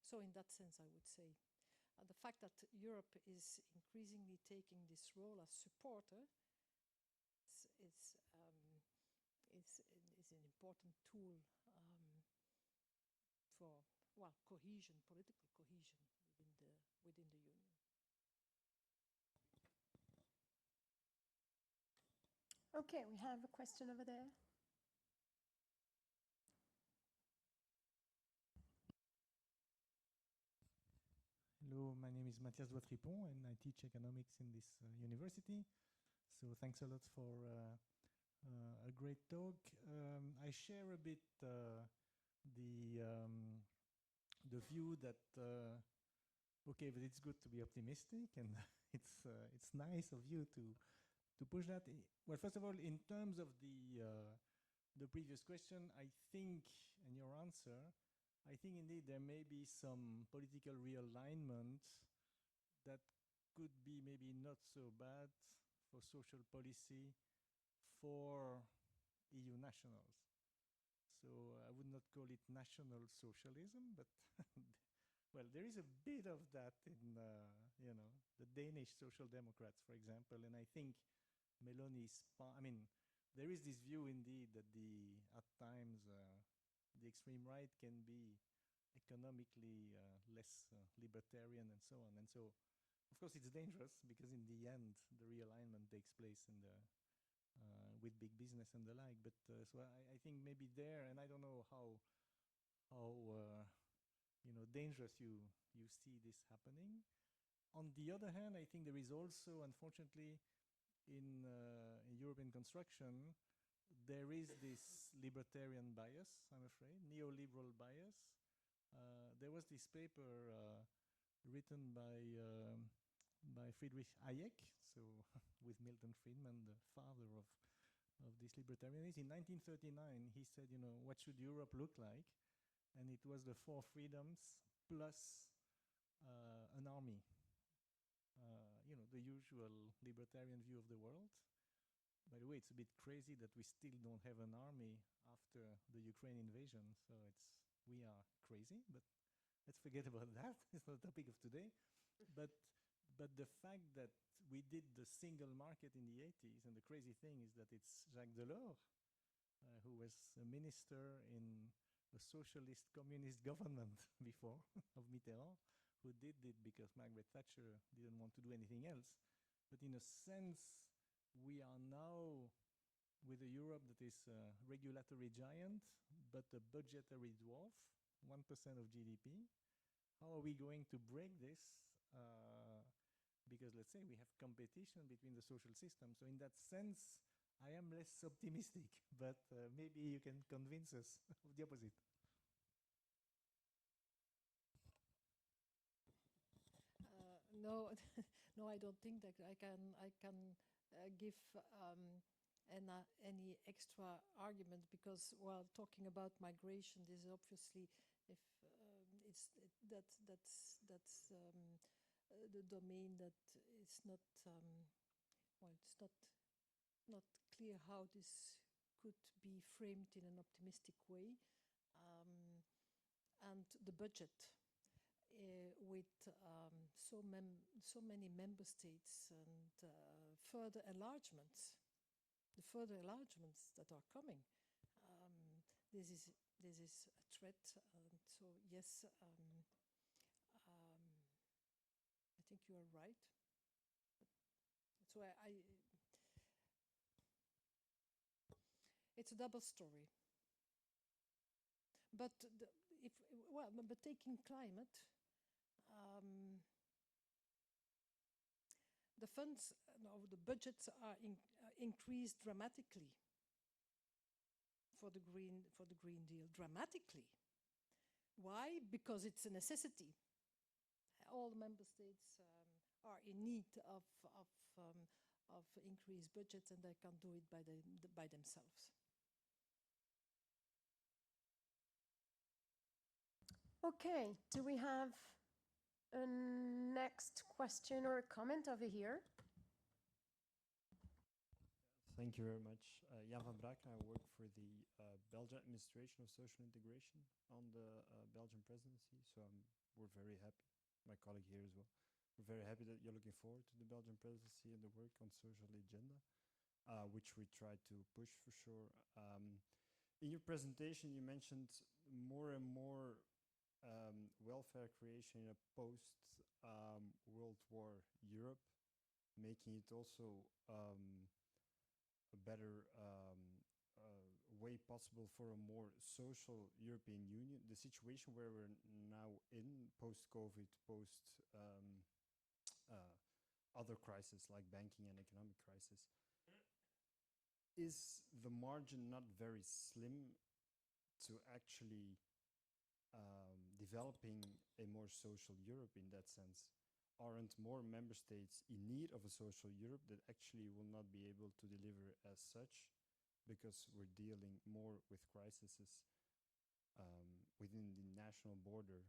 So in that sense, I would say the fact that Europe is increasingly taking this role as supporter is an important tool for, well, cohesion, political cohesion within the Union. Okay, we have a question over there. Hello, my name is Mathias Doitripon, and I teach economics in this university. So thanks a lot for a great talk. I share a bit the view that okay, but it's good to be optimistic, and it's nice of you to push that. Well, first of all, in terms of the previous question, I think, and your answer, I think indeed there may be some political realignment that could be maybe not so bad for social policy for EU nationals. So I would not call it national socialism, but well, there is a bit of that in, you know, the Danish Social Democrats, for example, and I think Meloni is, I mean, there is this view indeed that at times the extreme right can be economically less libertarian and so on. And so, of course, it's dangerous because in the end, the realignment takes place in the with big business and the like. But so I think maybe there, and I don't know how you know, dangerous you see this happening. On the other hand, I think there is also, unfortunately, in European construction, there is this libertarian bias, I'm afraid, neoliberal bias. There was this paper written by Friedrich Hayek, so with Milton Friedman, the father of this libertarianism. In 1939, he said, you know, what should Europe look like? And it was the 4 freedoms plus an army. You know, the usual libertarian view of the world. By the way, it's a bit crazy that we still don't have an army after the Ukraine invasion. So we are crazy, but let's forget about that. It's not the topic of today. But the fact that we did the single market in the 80s, and the crazy thing is that it's Jacques Delors, who was a minister in a socialist communist government before of Mitterrand, who did it because Margaret Thatcher didn't want to do anything else. But in a sense, we are now with a Europe that is a regulatory giant, but a budgetary dwarf, 1% of GDP. How are we going to break this? Because let's say we have competition between the social systems. So in that sense, I am less optimistic, but maybe you can convince us of the opposite. No, no, I don't think that I can give any extra argument because while talking about migration, this is obviously if that's the domain that is not well, it's not clear how this could be framed in an optimistic way, and the budget. With so many member states and further enlargements, the further enlargements that are coming, this is a threat. And so yes, I think you are right. So it's a double story. But but taking climate. The funds, no, the budgets are increased dramatically for the Green Deal. Dramatically. Why? Because it's a necessity. All the member states are in need of increased budgets, and they can't do it by themselves. Okay, do we have a next question or a comment over here? Thank you very much. Jan van Braken, I work for the Belgian Administration of Social Integration on the Belgian presidency, so we're very happy, my colleague here as well. We're very happy that you're looking forward to the Belgian presidency and the work on social agenda, which we try to push for sure. In your presentation, you mentioned more and more welfare creation in a post-World War Europe, making it also a better way possible for a more social European Union. The situation where we're now in, post-COVID, post other crises like banking and economic crisis, is the margin not very slim to actually developing a more social Europe in that sense? Aren't more member states in need of a social Europe that actually will not be able to deliver as such, because we're dealing more with crises within the national border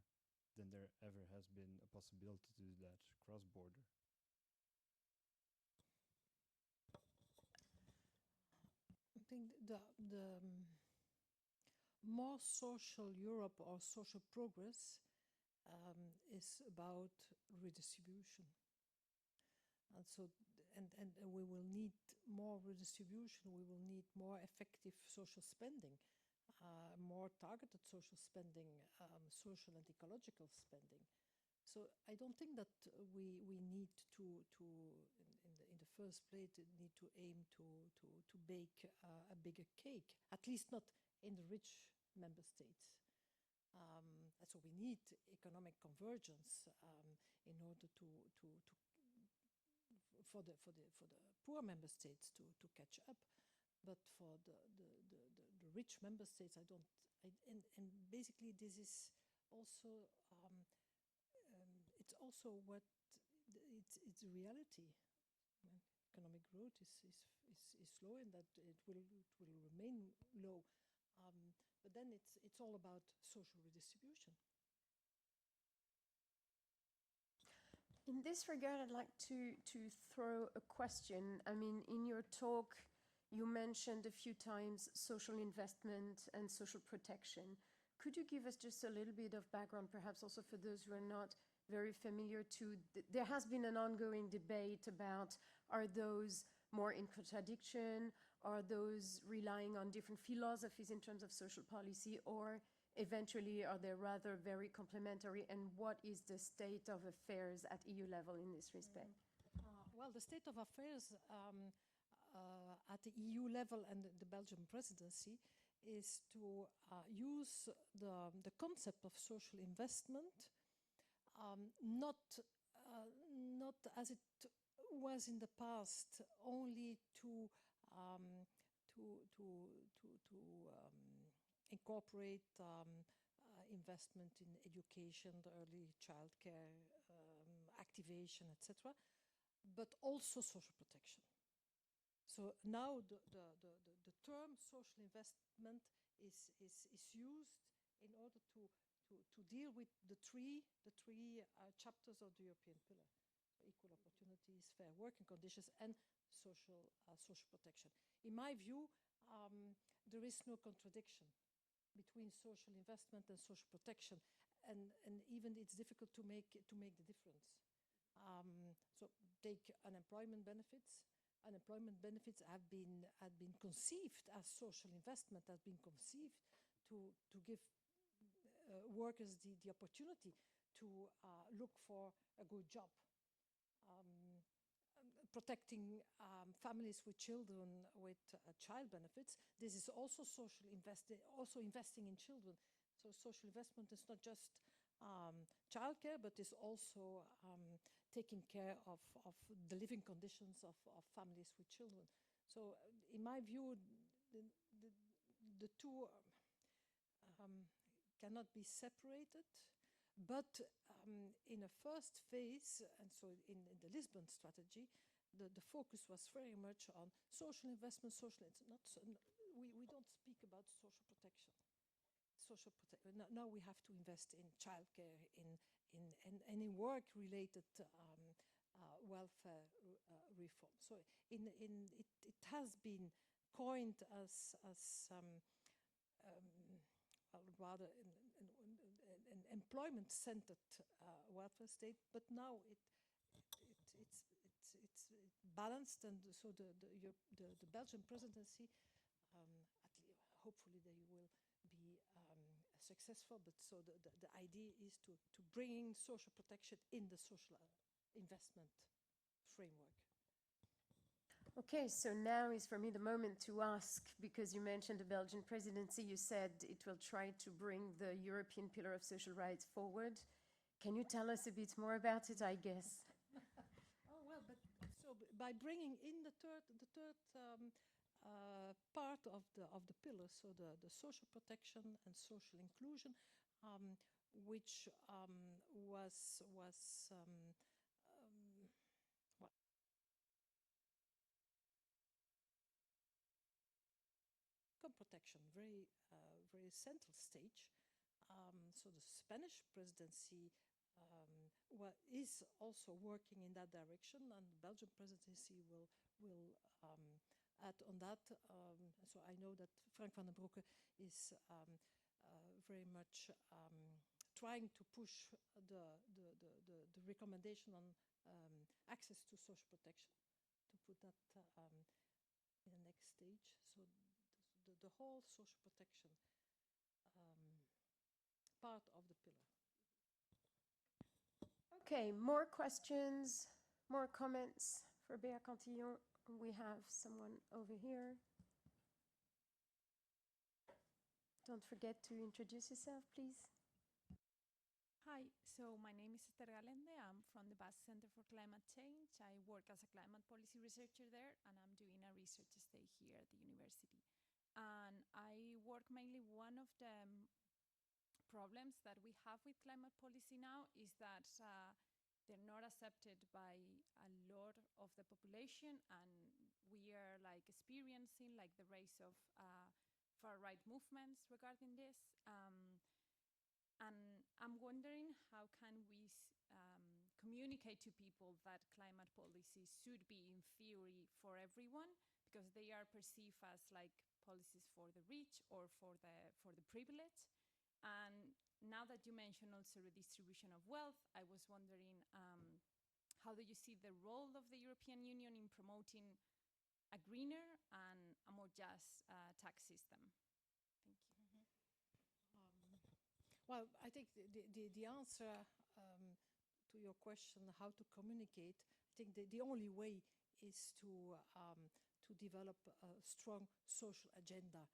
than there ever has been a possibility to do that cross-border? I think the more social Europe or social progress is about redistribution. And so, and we will need more redistribution, we will need more effective social spending, more targeted social spending, social and ecological spending. So I don't think that we need to in the first place, need to aim to bake a bigger cake, at least not in the rich member states. And so we need economic convergence in order for the poor member states to catch up, but for the rich member states, and basically this is also it's also what it's a reality. Economic growth is slow, and that it will remain low. But then it's all about social redistribution. In this regard, I'd like to throw a question. I mean, in your talk, you mentioned a few times social investment and social protection. Could you give us just a little bit of background, perhaps also for those who are not very familiar to, there has been an ongoing debate about, are those more in contradiction? Are those relying on different philosophies in terms of social policy, or eventually are they rather very complementary? And what is the state of affairs at EU level in this respect? Well, the state of affairs at the EU level and the Belgian presidency is to use the concept of social investment, not as it was in the past, only to incorporate investment in education, the early childcare, activation, etc., but also social protection. So now the term social investment is used in order to deal with the three chapters of the European pillar: so equal opportunities, fair working conditions, and social protection. In my view, there is no contradiction between social investment and social protection, and even it's difficult to make the difference. So take unemployment benefits. Unemployment benefits have been conceived as social investment, has been conceived to give workers the opportunity to look for a good job. Protecting families with children with child benefits. This is also social also investing in children. So social investment is not just childcare, but is also taking care of the living conditions of families with children. So in my view, the two cannot be separated. But in a first phase, and so in the Lisbon strategy, the focus was very much on social investment, we don't speak about social protection. Now we have to invest in childcare, in work-related welfare reform. So it has been coined as rather an employment-centered welfare state, but now it's balanced, and so the Belgian presidency, hopefully they will be successful. But so the idea is to bring social protection in the social investment framework. Okay, so now is for me the moment to ask, because you mentioned the Belgian presidency, you said it will try to bring the European Pillar of Social Rights forward. Can you tell us a bit more about it, I guess? Oh, well, but so by bringing in the third part of the pillar, so the social protection and social inclusion, which was what protection, very central stage. So the Spanish presidency is also working in that direction, and the Belgian presidency will add on that. So I know that Frank van den Broeke is very much trying to push the recommendation on access to social protection, to put that in the next stage. So the whole social protection part of the pillar. Okay, more questions, more comments for Bea Cantillon. We have someone over here. Don't forget to introduce yourself, please. Hi, so my name is Esther Galende. I'm from the Basque Center for Climate Change. I work as a climate policy researcher there, and I'm doing a research stay here at the university. And I work mainly, one of the problems that we have with climate policy now is that they're not accepted by a lot of the population, and we are like experiencing like the rise of far-right movements regarding this. And I'm wondering, how can we communicate to people that climate policies should be in theory for everyone, because they are perceived as like policies for the rich or for the privileged. And now that you mentioned also redistribution of wealth, I was wondering, how do you see the role of the European Union in promoting a greener and a more just tax system? Thank you. Well, I think the answer to your question, how to communicate, I think the only way is to develop a strong social agenda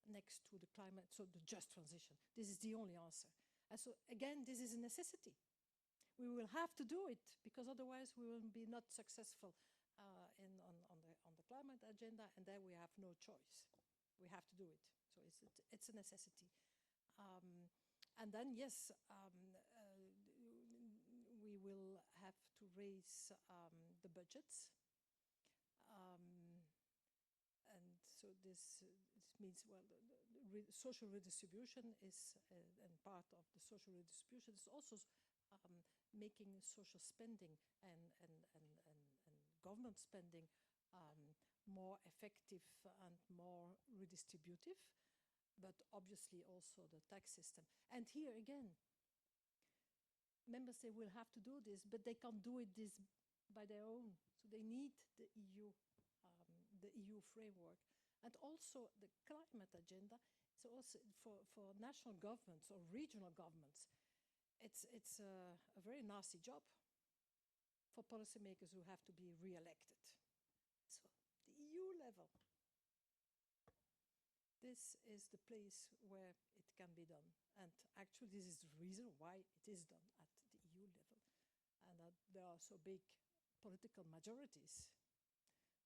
next to the climate, so the just transition. This is the only answer. And so again, this is a necessity. We will have to do it, because otherwise we will be not successful on the climate agenda, and then we have no choice. We have to do it. So it's a necessity. And then, yes, we will have to raise the budgets. And so this means, well, social redistribution is, and part of the social redistribution is also making social spending and government spending more effective and more redistributive, but obviously also the tax system. And here again, member states will have to do this, but they can't do it this by their own. So they need the EU framework. And also the climate agenda, so also for national governments or regional governments, it's a very nasty job for policymakers who have to be re-elected. So the EU level, this is the place where it can be done. And actually, this is the reason why it is done at the EU level. And that there are so big political majorities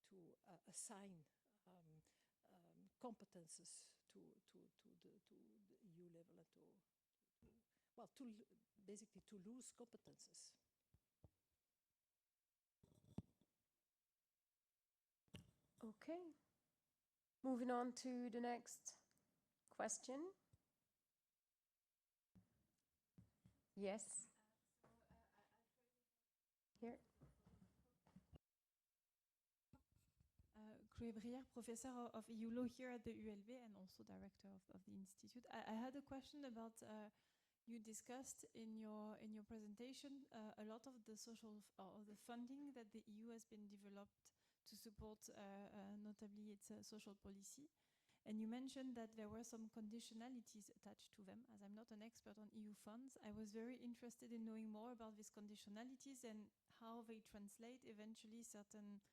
to assign competences to the EU level, and basically to lose competences. Okay. Moving on to the next question. Yes. Here. Chloé Brière, professor of EU law here at the ULB and also director of the Institute. I had a question about, you discussed in your presentation a lot of the the funding that the EU has been developed to support notably its social policy. And you mentioned that there were some conditionalities attached to them. As I'm not an expert on EU funds, I was very interested in knowing more about these conditionalities and how they translate eventually certain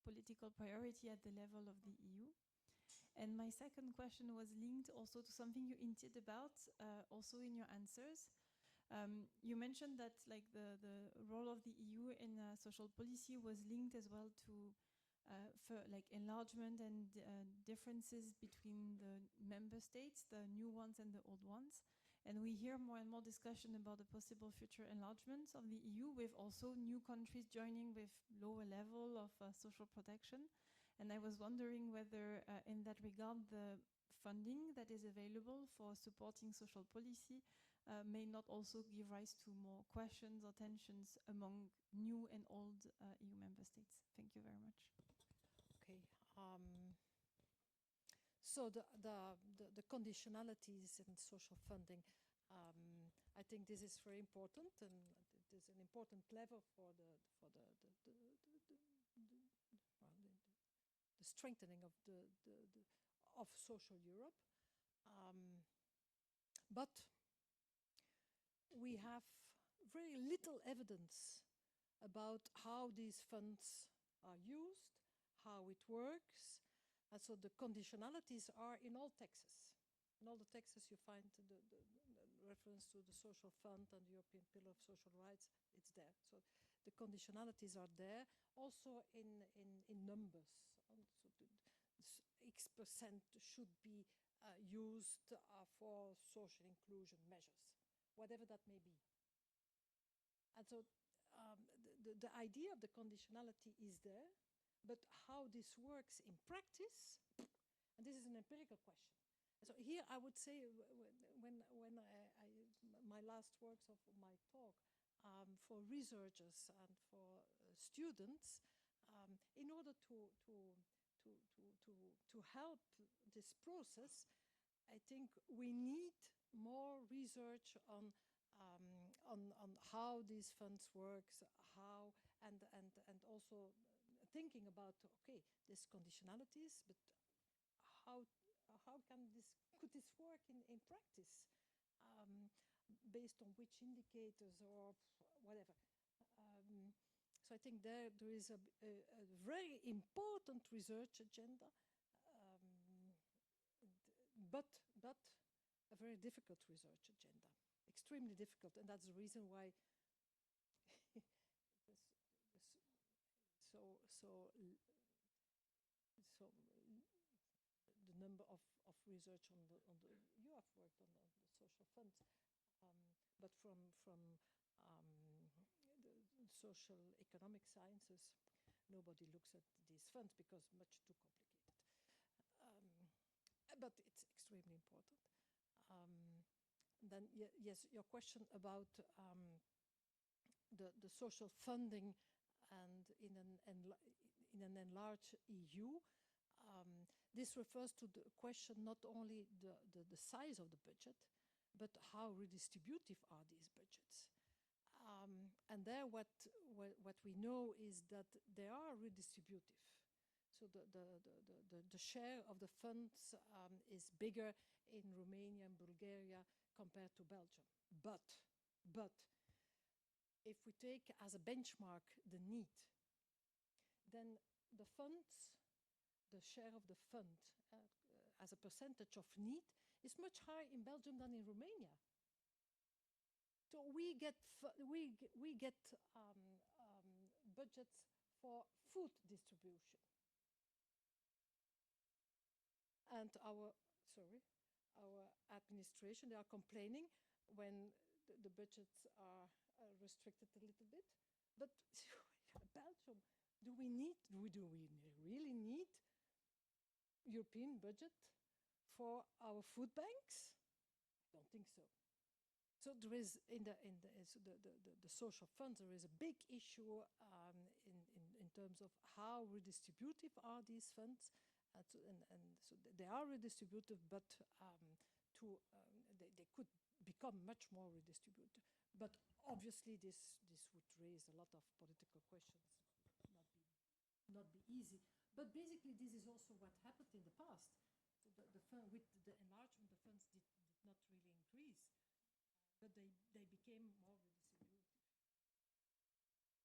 political priority at the level of the EU? And my second question was linked also to something you hinted about, also in your answers. You mentioned that like the role of the EU in social policy was linked as well to for like enlargement and differences between the member states, the new ones and the old ones. And we hear more and more discussion about the possible future enlargements of the EU, with also new countries joining with lower level of social protection. And I was wondering whether in that regard the funding that is available for supporting social policy may not also give rise to more questions or tensions among new and old EU member states. Thank you very much. Okay. So the conditionalities in social funding, I think this is very important, and it is an important lever for the strengthening of social Europe. But we have very little evidence about how these funds are used, how it works. And so the conditionalities are in all texts. In all the texts you find the reference to the social fund and the European Pillar of Social Rights, it's there. So the conditionalities are there, also in numbers. So X% should be used for social inclusion measures, whatever that may be. And so the idea of the conditionality is there, but how this works in practice, and this is an empirical question. So here I would say, when my last works of my talk, for researchers and for students, in order to help this process, I think we need more research on how these funds works, how and also thinking about, okay, these conditionalities, but how could this work in practice, based on which indicators or whatever. So I think there is a very important research agenda, but a very difficult research agenda, extremely difficult, and that's the reason why the number of research on the you have worked on the social funds, but from the social economic sciences, nobody looks at these funds because much too complicated. But it's extremely important. Then yes, your question about the social funding and in an enlarged EU. This refers to the question not only the size of the budget, but how redistributive are these budgets. And there what we know is that they are redistributive. So the share of the funds is bigger in Romania and Bulgaria compared to Belgium. But if we take as a benchmark the need, then the funds, the share of the fund as a percentage of need is much higher in Belgium than in Romania. So we get budgets for food distribution, and our administration, they are complaining when the budgets are restricted a little bit. But Belgium, do we really need European budget for our food banks? I don't think so. So there is in the social funds, there is a big issue in terms of how redistributive are these funds, and so they are redistributive, but they could become much more redistributive. But obviously, this would raise a lot of political questions. Not be easy. But basically, this is also what happened in the past. So with the enlargement, the funds did not really increase, but they became more redistributive.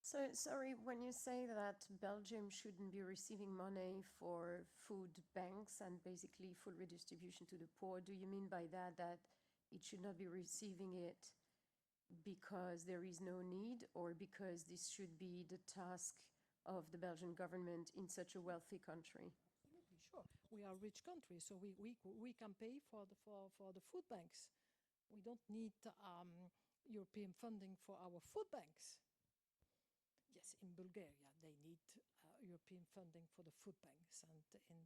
So, sorry, when you say that Belgium shouldn't be receiving money for food banks and basically food redistribution to the poor, do you mean by that that it should not be receiving it because there is no need, or because this should be the task of the Belgian government in such a wealthy country? Absolutely, sure. We are a rich country, so we can pay for the food banks. We don't need European funding for our food banks. Yes, in Bulgaria, they need European funding for the food banks, and in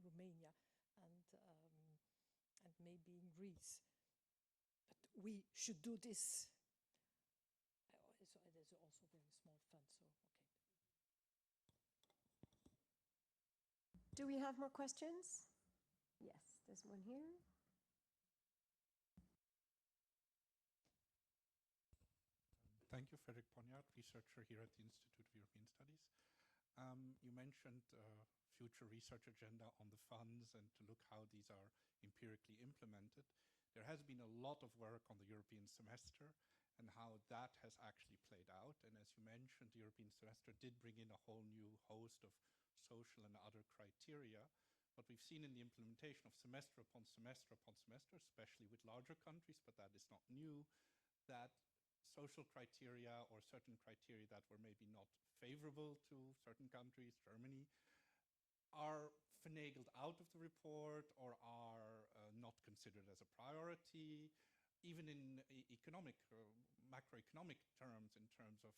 Romania, and maybe in Greece. But we should do this. So it is also a very small fund, so okay. Do we have more questions? Yes, there's one here. Thank you, Frederick Poniard, researcher here at the Institute of European Studies. You mentioned future research agenda on the funds and to look how these are empirically implemented. There has been a lot of work on the European semester and how that has actually played out. And as you mentioned, the European semester did bring in a whole new host of social and other criteria. What we've seen in the implementation of semester upon semester upon semester, especially with larger countries, but that is not new, that social criteria or certain criteria that were maybe not favorable to certain countries, Germany, are finagled out of the report or are not considered as a priority, even in macroeconomic terms, in terms of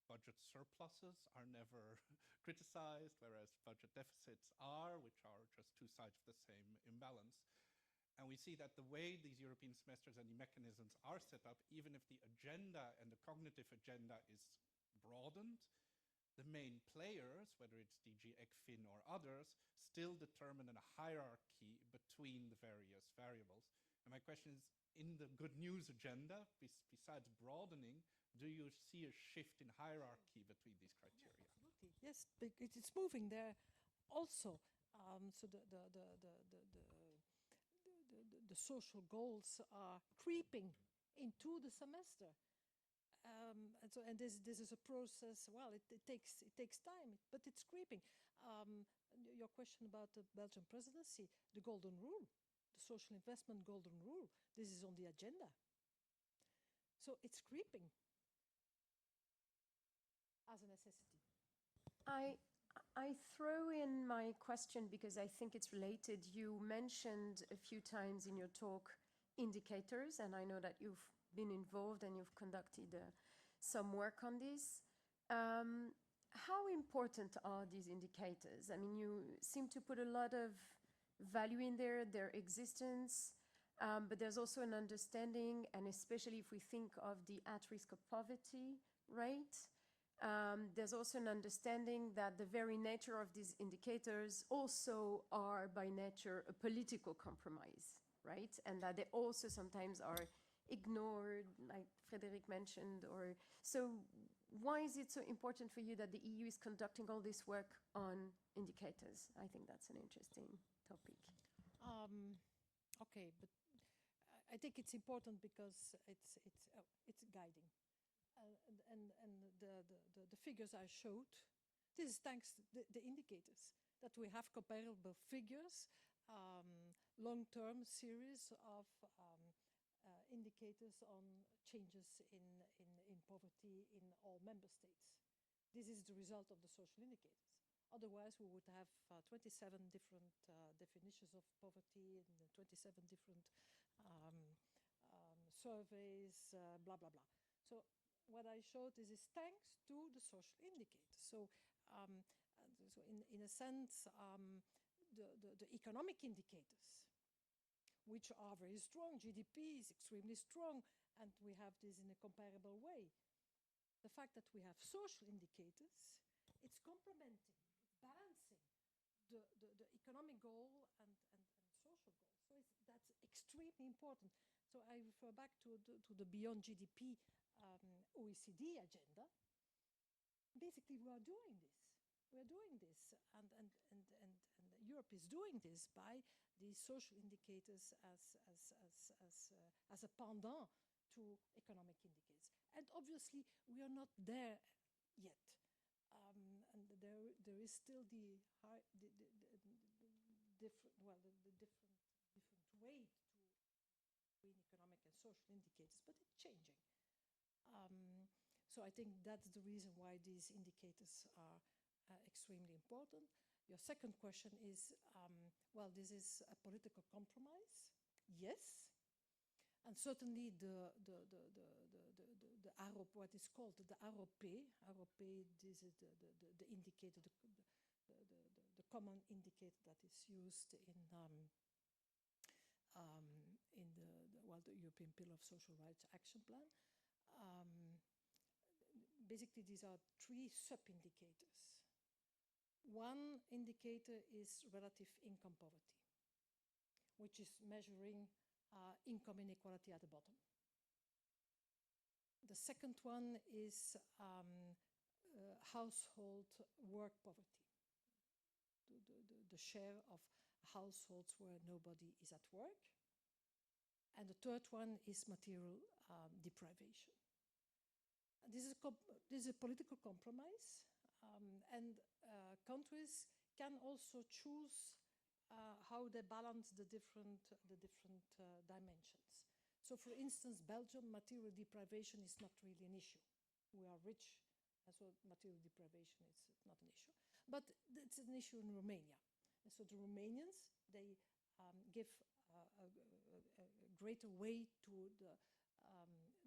budget surpluses are never criticized, whereas budget deficits are, which are just two sides of the same imbalance. And we see that the way these European semesters and the mechanisms are set up, even if the agenda and the cognitive agenda is broadened, the main players, whether it's DG ECFIN or others, still determine a hierarchy between the various variables. And my question is, in the good news agenda, besides broadening, do you see a shift in hierarchy between these criteria? Absolutely, yes, it's moving there also. So the social goals are creeping into the semester. And this is a process. Well, it takes time, but it's creeping. Your question about the Belgian presidency, the golden rule, the social investment golden rule. This is on the agenda. So it's creeping as a necessity. I throw in my question because I think it's related. You mentioned a few times in your talk indicators, and I know that you've been involved and you've conducted some work on this. How important are these indicators? I mean, you seem to put a lot of value in their existence, but there's also an understanding, and especially if we think of the at-risk of poverty rate, there's also an understanding that the very nature of these indicators also are by nature a political compromise, right? And that they also sometimes are ignored, like Frederick mentioned, or so why is it so important for you that the EU is conducting all this work on indicators? I think that's an interesting topic. Okay, but I think it's important because it's guiding. And the figures I showed, this is thanks to the indicators, that we have comparable figures, long-term series of indicators on changes in poverty in all member states. This is the result of the social indicators. Otherwise, we would have 27 different definitions of poverty and 27 different surveys, blah, blah, blah. So what I showed is thanks to the social indicators. So, in a sense, the economic indicators, which are very strong, GDP is extremely strong, and we have this in a comparable way. The fact that we have social indicators, it's complementing, it's balancing the economic goal and social goal. So that's extremely important. So I refer back to the Beyond GDP OECD agenda. Basically, we are doing this. We are doing this, and Europe is doing this by these social indicators as a pendant to economic indicators. And obviously, we are not there yet. And there is still the different way to between economic and social indicators, but it's changing. So I think that's the reason why these indicators are extremely important. Your second question is, well, this is a political compromise. Yes. And certainly the AROP, what is called the AROP, this is the indicator, the common indicator that is used in the European Pillar of Social Rights Action Plan. Basically, these are three sub-indicators. One indicator is relative income poverty, which is measuring income inequality at the bottom. The second one is household work poverty, the share of households where nobody is at work. And the third one is material deprivation. This is a political compromise, and countries can also choose how they balance the different dimensions. So, for instance, Belgium, material deprivation is not really an issue. We are rich, and so material deprivation is not an issue. But it's an issue in Romania. And so the Romanians, they give a greater weight to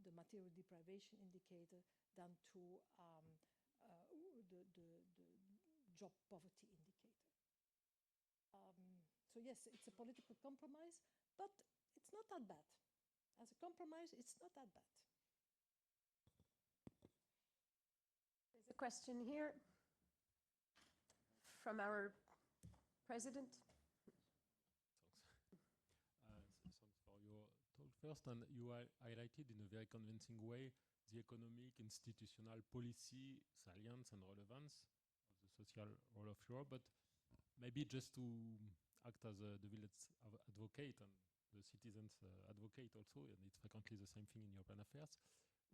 the material deprivation indicator than to the job poverty indicator. So yes, it's a political compromise, but it's not that bad. As a compromise, it's not that bad. There's a question here from our president. Thanks for your talk first, and you highlighted in a very convincing way the economic, institutional, policy, salience and relevance of the social role of Europe, but maybe just to act as the village advocate and the citizens' advocate also, and it's frequently the same thing in European affairs.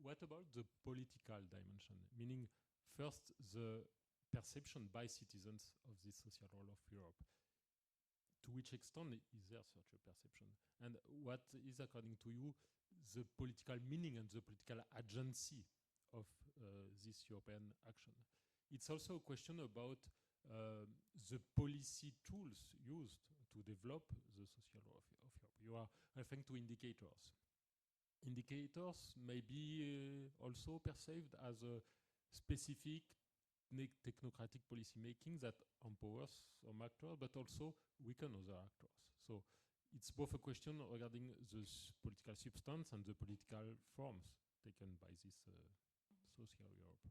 What about the political dimension? Meaning, first, the perception by citizens of this social role of Europe. To which extent is there such a perception? And what is, according to you, the political meaning and the political agency of this European action? It's also a question about the policy tools used to develop the social role of Europe. You are referring to indicators. Indicators may be also perceived as a specific technocratic policy making that empowers some actors, but also weaken other actors. So it's both a question regarding the political substance and the political forms taken by this social Europe.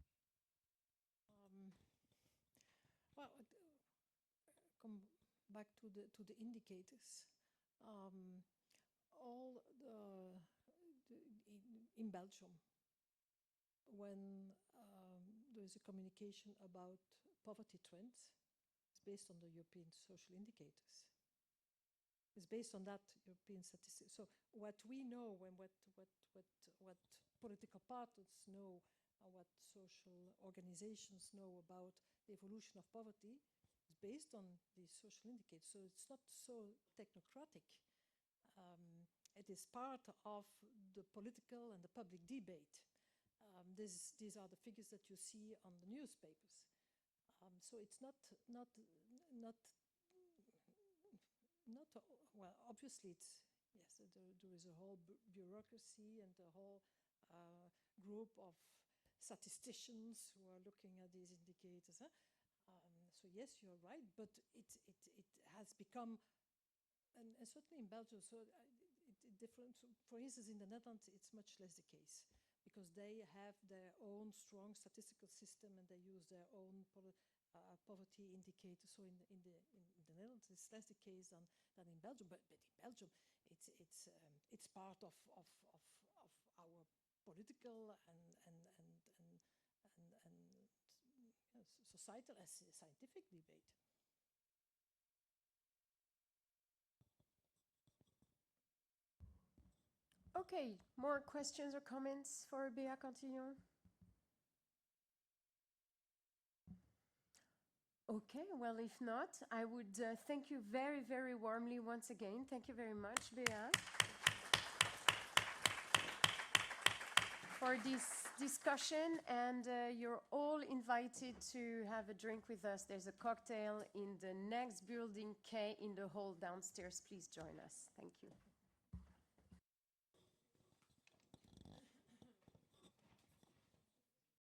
Well, come back to the indicators. All in Belgium, when there is a communication about poverty trends, it's based on the European social indicators. It's based on that European statistics. So what we know and what political parties know and what social organizations know about the evolution of poverty is based on these social indicators. So it's not so technocratic. It is part of the political and the public debate. These are the figures that you see on the newspapers. So it's not well, obviously it's, yes, there is a whole bureaucracy and a whole group of statisticians who are looking at these indicators. So yes, you're right, but it has become, and certainly in Belgium, so different. For instance, in the Netherlands, it's much less the case because they have their own strong statistical system and they use their own poverty indicators. So in the Netherlands, it's less the case than in Belgium. But in Belgium, it's part of our political and societal and scientific debate. Okay, more questions or comments for Bea Cantillon? Okay, well, if not, I would thank you very, very warmly once again. Thank you very much, Bea, for this discussion. And you're all invited to have a drink with us. There's a cocktail in the next building K in the hall downstairs. Please join us. Thank you.